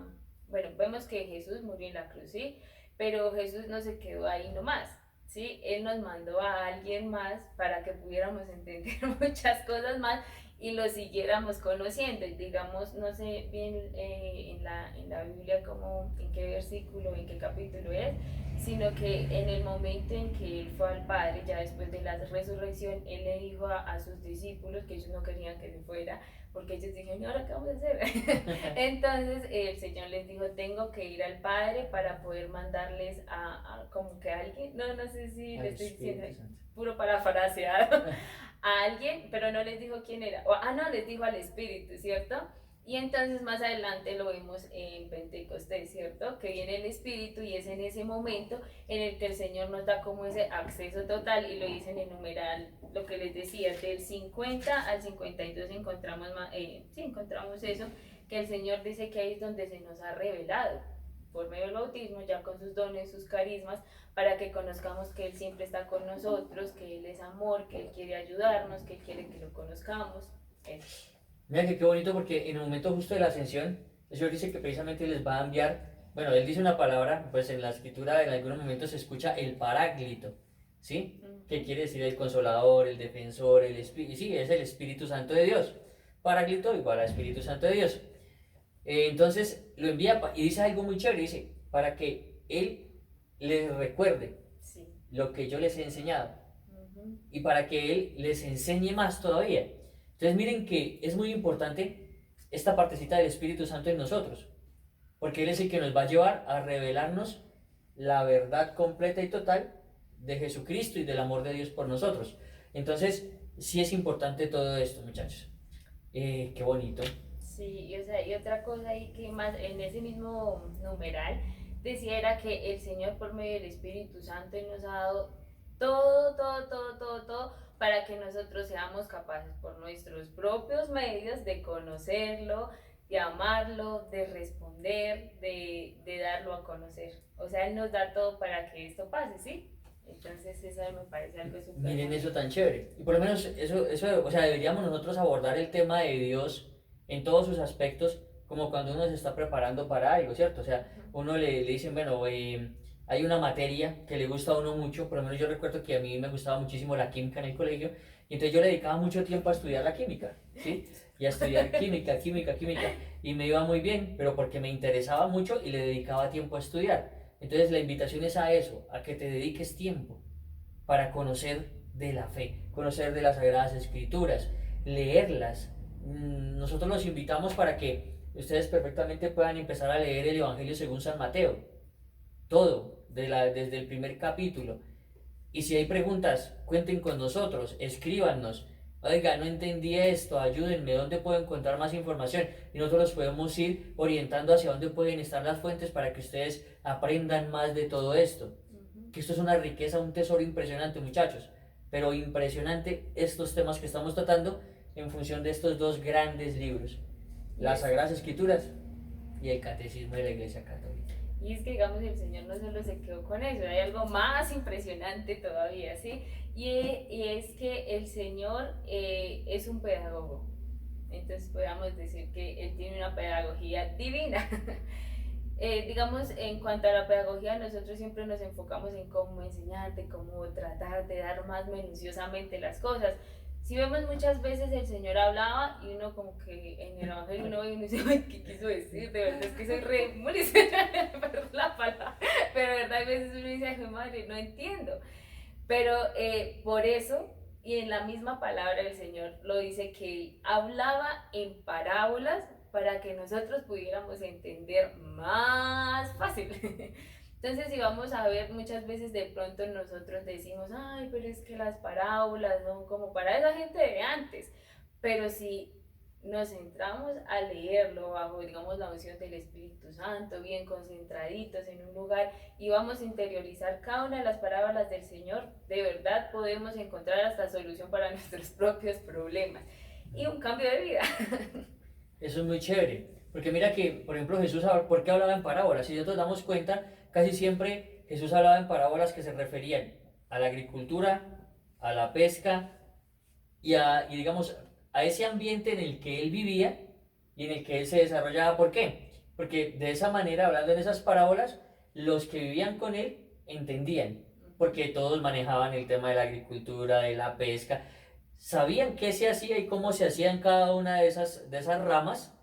bueno, vemos que Jesús murió en la cruz, ¿sí? Pero Jesús no se quedó ahí nomás, ¿sí? Él nos mandó a alguien más para que pudiéramos entender muchas cosas más y lo siguiéramos conociendo. Digamos, no sé bien en la Biblia cómo, en qué versículo, en qué capítulo es, sino que en el momento en que él fue al Padre, ya después de la resurrección, él le dijo a sus discípulos que ellos no querían que se fuera, porque ellos dijeron, ¿y ahora qué vamos a hacer? Entonces el Señor les dijo, tengo que ir al Padre para poder mandarles a como que a alguien, no sé si le estoy diciendo, puro parafraseado, a alguien, pero no les dijo quién era, no, les dijo al Espíritu, ¿cierto? Y entonces más adelante lo vemos en Pentecostés, ¿cierto? Que viene el Espíritu y es en ese momento en el que el Señor nos da como ese acceso total y lo dice en el numeral, lo que les decía, del 50 al 52 encontramos, sí, encontramos eso, que el Señor dice que ahí es donde se nos ha revelado por medio del bautismo, ya con sus dones, sus carismas, para que conozcamos que Él siempre está con nosotros, que Él es amor, que Él quiere ayudarnos, que Él quiere que lo conozcamos. Eso. Mira que qué bonito porque en el momento justo de la ascensión, el Señor dice que precisamente les va a enviar, bueno, Él dice una palabra, pues en la escritura en algunos momentos se escucha el paráclito, ¿sí? ¿Qué quiere decir el consolador, el defensor, el espíritu? Sí, es el Espíritu Santo de Dios. Paráclito igual a Espíritu Santo de Dios. Entonces lo envía y dice algo muy chévere, dice, para que Él les recuerde Sí. lo que yo les he enseñado y para que Él les enseñe más todavía. Entonces miren que es muy importante esta partecita del Espíritu Santo en nosotros, porque Él es el que nos va a llevar a revelarnos la verdad completa y total de Jesucristo y del amor de Dios por nosotros. Entonces sí es importante todo esto, muchachos. Qué bonito. Sí, y, o sea, y otra cosa ahí que más en ese mismo numeral decía era que el Señor por medio del Espíritu Santo nos ha dado todo, todo, todo, todo, todo para que nosotros seamos capaces por nuestros propios medios de conocerlo, de amarlo, de responder, de darlo a conocer. O sea, Él nos da todo para que esto pase, ¿sí? Entonces eso me parece algo súper Miren bonito. eso tan chévere. Y por lo menos eso, o sea, deberíamos nosotros abordar el tema de Dios en todos sus aspectos, como cuando uno se está preparando para algo, ¿cierto? O sea, uno le dicen, bueno, hay una materia que le gusta a uno mucho, por lo menos yo recuerdo que a mí me gustaba muchísimo la química en el colegio, y entonces yo le dedicaba mucho tiempo a estudiar la química, ¿sí? Y a estudiar química, química, química, y me iba muy bien, pero porque me interesaba mucho y le dedicaba tiempo a estudiar. Entonces la invitación es a eso, a que te dediques tiempo para conocer de la fe, conocer de las Sagradas Escrituras, leerlas. Nosotros los invitamos para que ustedes perfectamente puedan empezar a leer el Evangelio según San Mateo, todo, desde el primer capítulo. Y si hay preguntas, cuenten con nosotros, escríbanos. Oiga, no entendí esto, ayúdenme, ¿dónde puedo encontrar más información? Y nosotros los podemos ir orientando hacia dónde pueden estar las fuentes para que ustedes aprendan más de todo esto. Que esto es una riqueza, un tesoro impresionante, muchachos. Pero impresionante estos temas que estamos tratando en función de estos dos grandes libros, Y las es, Sagradas Escrituras y el Catecismo de la Iglesia Católica. y es que, digamos, el Señor no solo se quedó con eso, hay algo más impresionante todavía, ¿sí? Y es que el Señor es un pedagogo. Entonces podríamos decir que Él tiene una pedagogía divina. Digamos, en cuanto a la pedagogía, nosotros siempre nos enfocamos en cómo enseñarte, cómo tratar de dar más minuciosamente las cosas. Si vemos muchas veces el Señor hablaba y uno como que en el Evangelio uno ve y uno dice, ay, ¿qué quiso decir? De verdad es que soy re perdón la palabra, pero de verdad a veces uno dice, ay, madre, no entiendo. Pero por eso, y en la misma palabra el Señor lo dice que Él hablaba en parábolas para que nosotros pudiéramos entender más fácil. Entonces, si vamos a ver, muchas veces de pronto nosotros decimos, ay, pero es que las parábolas son como para esa gente de antes. Pero si nos centramos a leerlo bajo, digamos, la unción del Espíritu Santo, bien concentraditos en un lugar y vamos a interiorizar cada una de las parábolas del Señor, de verdad podemos encontrar hasta solución para nuestros propios problemas y un cambio de vida. Eso es muy chévere, porque mira que, por ejemplo, Jesús, ¿por qué hablaba en parábolas? Si nosotros damos cuenta, casi siempre Jesús hablaba en parábolas que se referían a la agricultura, a la pesca y digamos, a ese ambiente en el que él vivía y en el que él se desarrollaba. ¿Por qué? Porque de esa manera, hablando en esas parábolas, los que vivían con él entendían, porque todos manejaban el tema de la agricultura, de la pesca, sabían qué se hacía y cómo se hacía en cada una de esas ramas.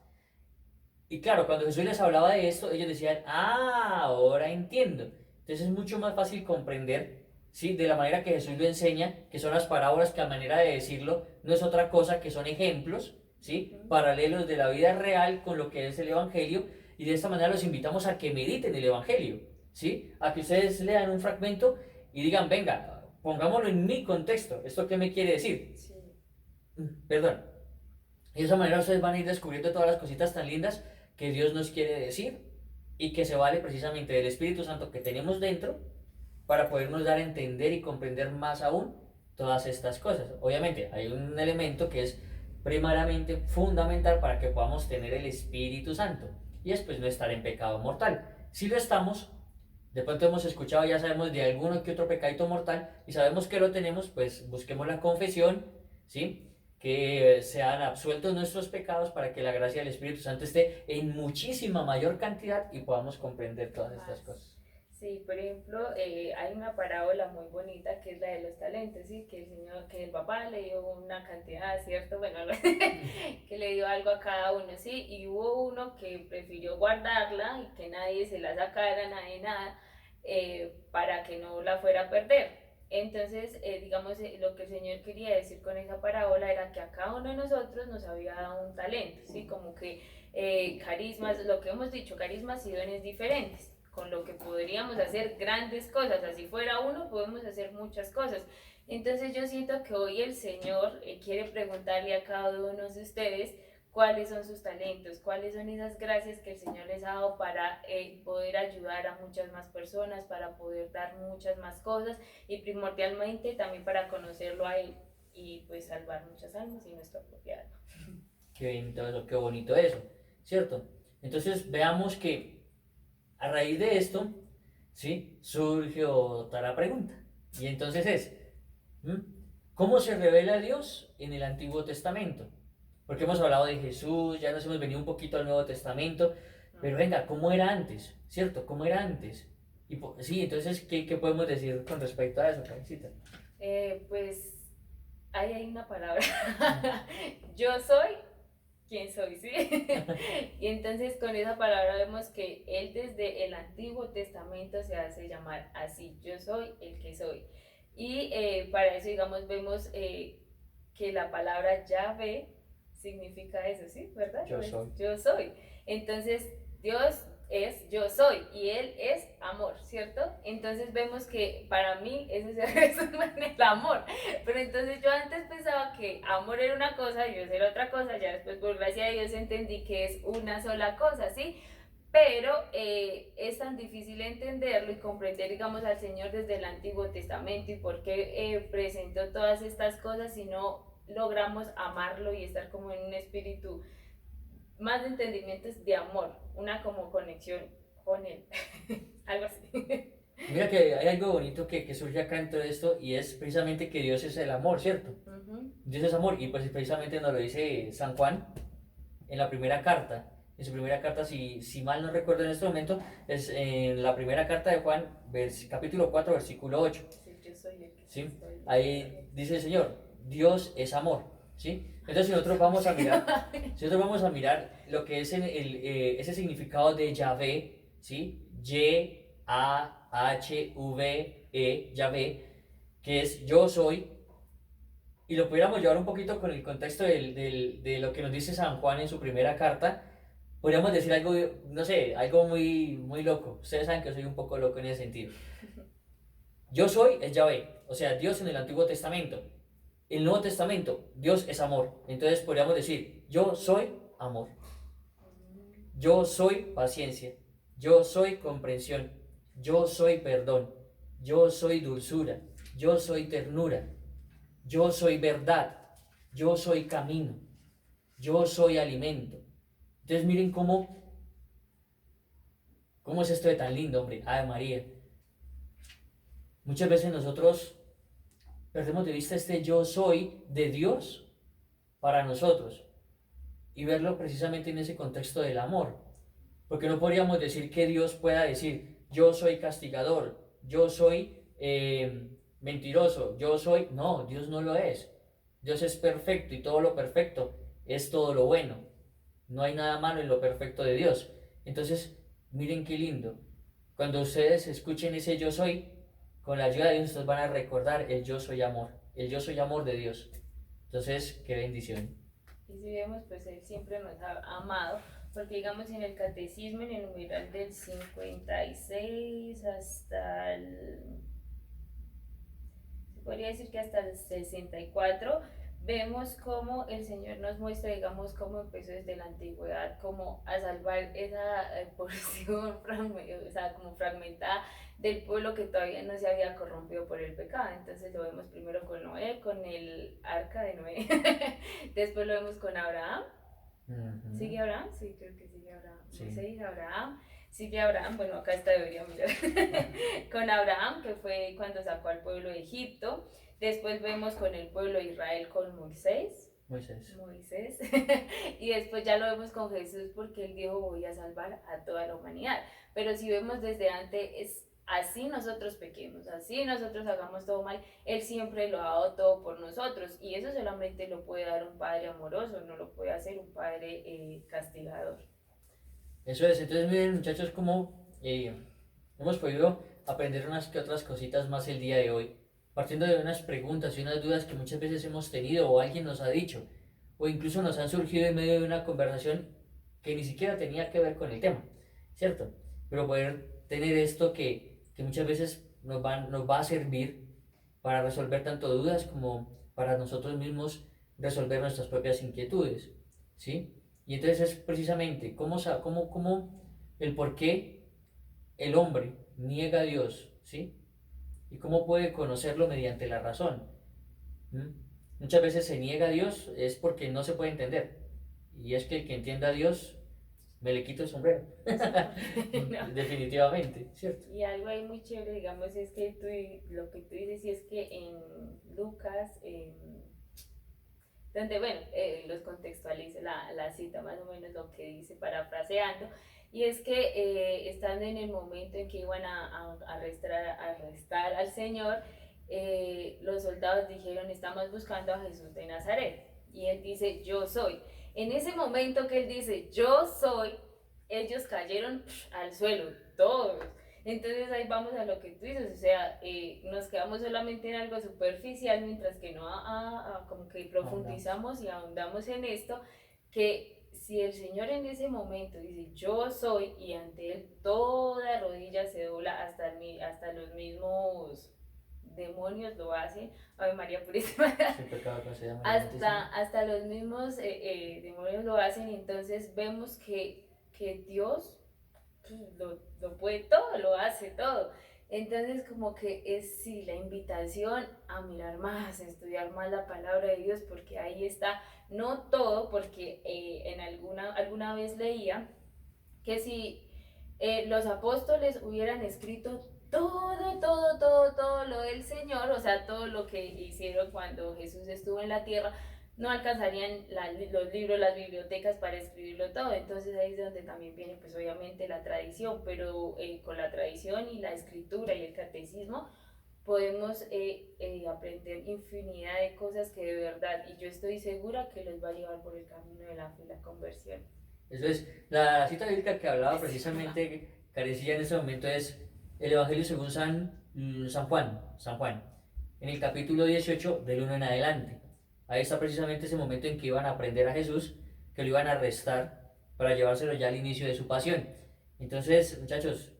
Y claro, cuando Jesús les hablaba de esto, ellos decían, ah, ahora entiendo. Entonces es mucho más fácil comprender, ¿sí? De la manera que Jesús lo enseña, que son las parábolas, que a manera de decirlo no es otra cosa que son ejemplos, ¿sí? Paralelos de la vida real con lo que es el Evangelio. Y de esta manera los invitamos a que mediten el Evangelio, ¿sí? A que ustedes lean un fragmento y digan, venga, pongámoslo en mi contexto. ¿Esto qué me quiere decir? Sí. Perdón. Y de esa manera ustedes van a ir descubriendo todas las cositas tan lindas que Dios nos quiere decir y que se vale precisamente del Espíritu Santo que tenemos dentro para podernos dar a entender y comprender más aún todas estas cosas. Obviamente hay un elemento que es primariamente fundamental para que podamos tener el Espíritu Santo y es pues no estar en pecado mortal. Si lo estamos, de pronto hemos escuchado, ya sabemos de alguno que otro pecadito mortal y sabemos que lo tenemos, pues busquemos la confesión, ¿sí? Que sean absueltos nuestros pecados para que la gracia del Espíritu Santo esté en muchísima mayor cantidad y podamos comprender todas estas cosas. Sí, por ejemplo, hay una parábola muy bonita que es la de los talentos, ¿sí? Que el señor, que el papá le dio una cantidad, ¿cierto? Bueno, que le dio algo a cada uno, ¿sí? Y hubo uno que prefirió guardarla y que nadie se la sacara, nadie nada, para que no la fuera a perder. Entonces, digamos, lo que el Señor quería decir con esa parábola era que a cada uno de nosotros nos había dado un talento, ¿sí? Como que carismas, lo que hemos dicho, carismas y dones diferentes con lo que podríamos hacer grandes cosas, así fuera uno podemos hacer muchas cosas. Entonces yo siento que hoy el Señor quiere preguntarle a cada uno de ustedes cuáles son sus talentos, cuáles son esas gracias que el Señor les ha dado para poder ayudar a muchas más personas, para poder dar muchas más cosas y primordialmente también para conocerlo a Él y pues salvar muchas almas y nuestra propia alma. Qué bonito eso, qué bonito eso, ¿cierto? Entonces veamos que a raíz de esto, ¿sí? Surge otra pregunta. Y entonces es, ¿m? ¿Cómo se revela Dios en el Antiguo Testamento? Porque hemos hablado de Jesús, ya nos hemos venido un poquito al Nuevo Testamento, pero venga, ¿cómo era antes? ¿Cierto? ¿Cómo era antes? Y sí, entonces, ¿qué podemos decir con respecto a eso, Karencita? Pues ahí hay una palabra. Yo soy quien soy, ¿sí? Y entonces con esa palabra vemos que Él desde el Antiguo Testamento se hace llamar así, yo soy el que soy. Y para eso, digamos, vemos que la palabra Yahvé significa eso, ¿sí? ¿Verdad? Yo soy. Yo soy. Entonces, Dios es yo soy y Él es amor, ¿cierto? Entonces vemos que para mí ese se resume en el amor. Pero entonces yo antes pensaba que amor era una cosa y Dios era otra cosa, ya después por gracia de Dios entendí que es una sola cosa, ¿sí? Pero es tan difícil entenderlo y comprender, digamos, al Señor desde el Antiguo Testamento y por qué presentó todas estas cosas si no logramos amarlo y estar como en un espíritu más de entendimientos de amor, una como conexión con Él, algo así. Mira que hay algo bonito que surge acá en todo esto y es precisamente que Dios es el amor, ¿cierto? Dios es amor y pues precisamente nos lo dice San Juan en la primera carta. En su primera carta, si mal no recuerdo en este momento, es en la primera carta de Juan, capítulo 4, versículo 8. Sí, yo soy el que ¿Sí? soy. Ahí dice el Señor, Dios es amor. ¿Sí? Entonces si nosotros vamos a mirar lo que es ese significado de Yahvé, ¿sí? Y-A-H-V-E, Yahvé, que es yo soy, y lo pudiéramos llevar un poquito con el contexto de lo que nos dice San Juan en su primera carta, podríamos decir algo, no sé, algo muy, muy loco. Ustedes saben que yo soy un poco loco en ese sentido. Yo soy es Yahvé, o sea, Dios en el Antiguo Testamento. El Nuevo Testamento, Dios es amor. Entonces podríamos decir, yo soy amor. Yo soy paciencia. Yo soy comprensión. Yo soy perdón. Yo soy dulzura. Yo soy ternura. Yo soy verdad. Yo soy camino. Yo soy alimento. Entonces miren cómo es esto de tan lindo, hombre. Ave María. Muchas veces nosotros perdemos de vista este yo soy de Dios para nosotros y verlo precisamente en ese contexto del amor. Porque no podríamos decir que Dios pueda decir yo soy castigador, yo soy mentiroso, yo soy... No, Dios no lo es. Dios es perfecto y todo lo perfecto es todo lo bueno. No hay nada malo en lo perfecto de Dios. Entonces, miren qué lindo. Cuando ustedes escuchen ese yo soy, con la ayuda de Dios ustedes van a recordar el yo soy amor, el yo soy amor de Dios. Entonces, qué bendición. Y si vemos, pues Él siempre nos ha amado, porque digamos en el catecismo, en el numeral del 56 hasta el... se podría decir que hasta el 64, vemos cómo el Señor nos muestra, digamos, cómo empezó desde la antigüedad, como a salvar esa porción, o sea, como fragmentada del pueblo que todavía no se había corrompido por el pecado. Entonces lo vemos primero con Noé, con el arca de Noé, después lo vemos con Abraham. ¿Sigue Abraham? Sí, creo que sigue Abraham. Sí. Moisés, Abraham. Sigue Abraham, bueno, acá está, debería mirar. Con Abraham, que fue cuando sacó al pueblo de Egipto. Después vemos con el pueblo de Israel con Moisés. Y después ya lo vemos con Jesús porque él dijo voy a salvar a toda la humanidad. Pero si vemos desde antes, es así nosotros pequemos, así nosotros hagamos todo mal, Él siempre lo ha dado todo por nosotros y eso solamente lo puede dar un Padre amoroso, no lo puede hacer un Padre castigador. Eso es, entonces miren muchachos como hemos podido aprender unas que otras cositas más el día de hoy, partiendo de unas preguntas y unas dudas que muchas veces hemos tenido o alguien nos ha dicho, o incluso nos han surgido en medio de una conversación que ni siquiera tenía que ver con el tema, ¿cierto? Pero poder tener esto que muchas veces nos va a servir para resolver tanto dudas como para nosotros mismos resolver nuestras propias inquietudes, ¿sí? Y entonces es precisamente cómo el por qué el hombre niega a Dios, ¿sí? Y cómo puede conocerlo mediante la razón. ¿Mm? Muchas veces se niega a Dios es porque no se puede entender. Y es que el que entienda a Dios, me le quito el sombrero. No. Definitivamente, ¿cierto? Y algo ahí muy chévere, digamos, es que lo que tú dices, y es que en Lucas, donde, bueno, los contextualizo la cita más o menos lo que dice parafraseando, y es que estando en el momento en que iban a arrestar al Señor, los soldados dijeron, estamos buscando a Jesús de Nazaret, y él dice, yo soy. En ese momento que él dice, yo soy, ellos cayeron al suelo, todos. Entonces ahí vamos a lo que tú dices, o sea, nos quedamos solamente en algo superficial, mientras que no como que profundizamos y ahondamos en esto, que si el Señor en ese momento dice yo soy y ante Él toda rodilla se dobla, hasta los mismos demonios lo hacen, Ave María Purísima, hasta los mismos demonios lo hacen, entonces vemos que Dios lo puede todo, lo hace todo. Entonces como que es sí la invitación a mirar más, a estudiar más la palabra de Dios, porque ahí está, no todo, porque en alguna vez leía que si los apóstoles hubieran escrito todo lo del Señor, o sea, todo lo que hicieron cuando Jesús estuvo en la tierra, no alcanzarían los libros, las bibliotecas para escribirlo todo. Entonces ahí es donde también viene pues obviamente la tradición, pero con la tradición y la escritura y el catecismo podemos aprender infinidad de cosas que de verdad, y yo estoy segura que los va a llevar por el camino de la fe y la conversión. Eso es, la cita bíblica que hablaba precisamente, carecía en ese momento, es el Evangelio según San Juan, en el capítulo 18, del 1 en adelante. Ahí está precisamente ese momento en que iban a aprender a Jesús, que lo iban a arrestar para llevárselo ya al inicio de su pasión. Entonces, muchachos,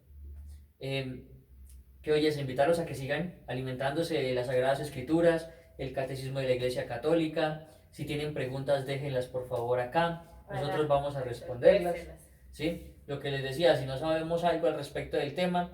que hoy es invitarlos a que sigan alimentándose de las Sagradas Escrituras, el Catecismo de la Iglesia Católica. Si tienen preguntas, déjenlas por favor acá. Nosotros vamos a responderlas. ¿Sí? Lo que les decía, si no sabemos algo al respecto del tema,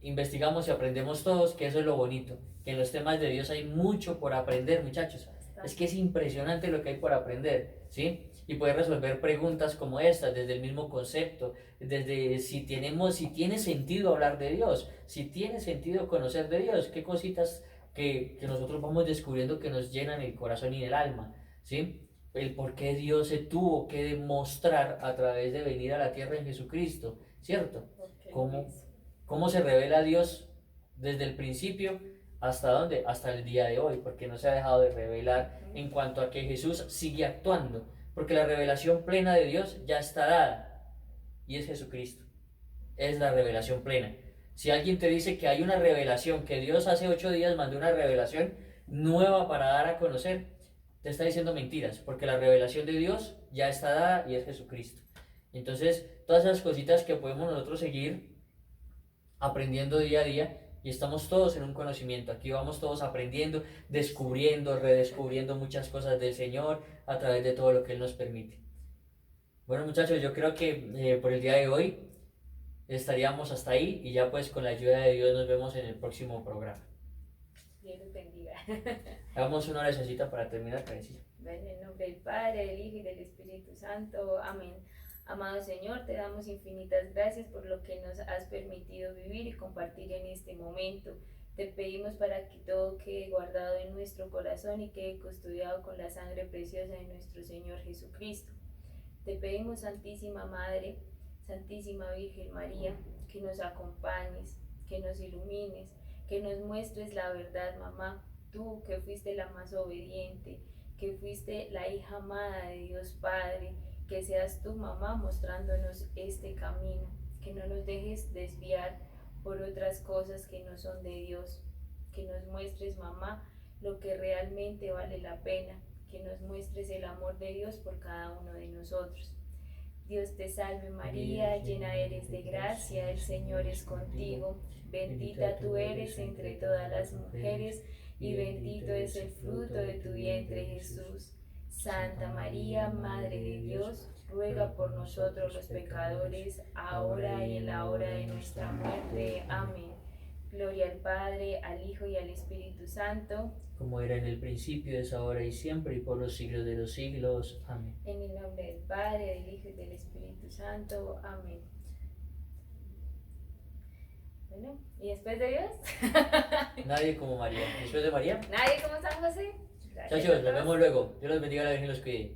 investigamos y aprendemos todos, que eso es lo bonito, que en los temas de Dios hay mucho por aprender, muchachos. Es que es impresionante lo que hay por aprender, ¿sí? Y poder resolver preguntas como estas, desde el mismo concepto, desde si tiene sentido hablar de Dios, si tiene sentido conocer de Dios, qué cositas que nosotros vamos descubriendo que nos llenan el corazón y el alma, ¿sí? El por qué Dios se tuvo que demostrar a través de venir a la tierra en Jesucristo, ¿cierto? ¿Cómo se revela Dios desde el principio hasta dónde? Hasta el día de hoy, porque no se ha dejado de revelar en cuanto a que Jesús sigue actuando, porque la revelación plena de Dios ya está dada y es Jesucristo, es la revelación plena. Si alguien te dice que hay una revelación, que Dios hace 8 días mandó una revelación nueva para dar a conocer, te está diciendo mentiras, porque la revelación de Dios ya está dada y es Jesucristo. Entonces, todas esas cositas que podemos nosotros seguir aprendiendo día a día y estamos todos en un conocimiento. Aquí vamos todos aprendiendo, descubriendo, redescubriendo muchas cosas del Señor a través de todo lo que Él nos permite. Bueno, muchachos, yo creo que por el día de hoy estaríamos hasta ahí y ya pues con la ayuda de Dios nos vemos en el próximo programa. Dios los bendiga. Hagamos una oracióncita para terminar, Karencilla. En el nombre del Padre, del Hijo y del Espíritu Santo. Amén. Amado Señor, te damos infinitas gracias por lo que nos has permitido vivir y compartir en este momento. Te pedimos para que todo quede guardado en nuestro corazón y quede custodiado con la sangre preciosa de nuestro Señor Jesucristo. Te pedimos, Santísima Madre, Santísima Virgen María, que nos acompañes, que nos ilumines, que nos muestres la verdad, mamá. Tú que fuiste la más obediente, que fuiste la hija amada de Dios Padre, que seas tu mamá mostrándonos este camino, que no nos dejes desviar por otras cosas que no son de Dios, que nos muestres, mamá, lo que realmente vale la pena, que nos muestres el amor de Dios por cada uno de nosotros. Dios te salve María, llena eres de gracia, el Señor es contigo, bendita tú eres entre todas las mujeres y bendito es el fruto de tu vientre Jesús. Santa María, Madre de Dios, ruega por nosotros los pecadores, ahora y en la hora de nuestra muerte. Amén. Gloria al Padre, al Hijo y al Espíritu Santo, como era en el principio, es ahora y siempre, y por los siglos de los siglos. Amén. en el nombre del Padre, del Hijo y del Espíritu Santo. Amén. Bueno, ¿y después de Dios? Nadie como María. Después de María, Nadie como San José. Gracias a muchachos, nos todos. vemos luego. Dios los bendiga, la Virgen los cuide.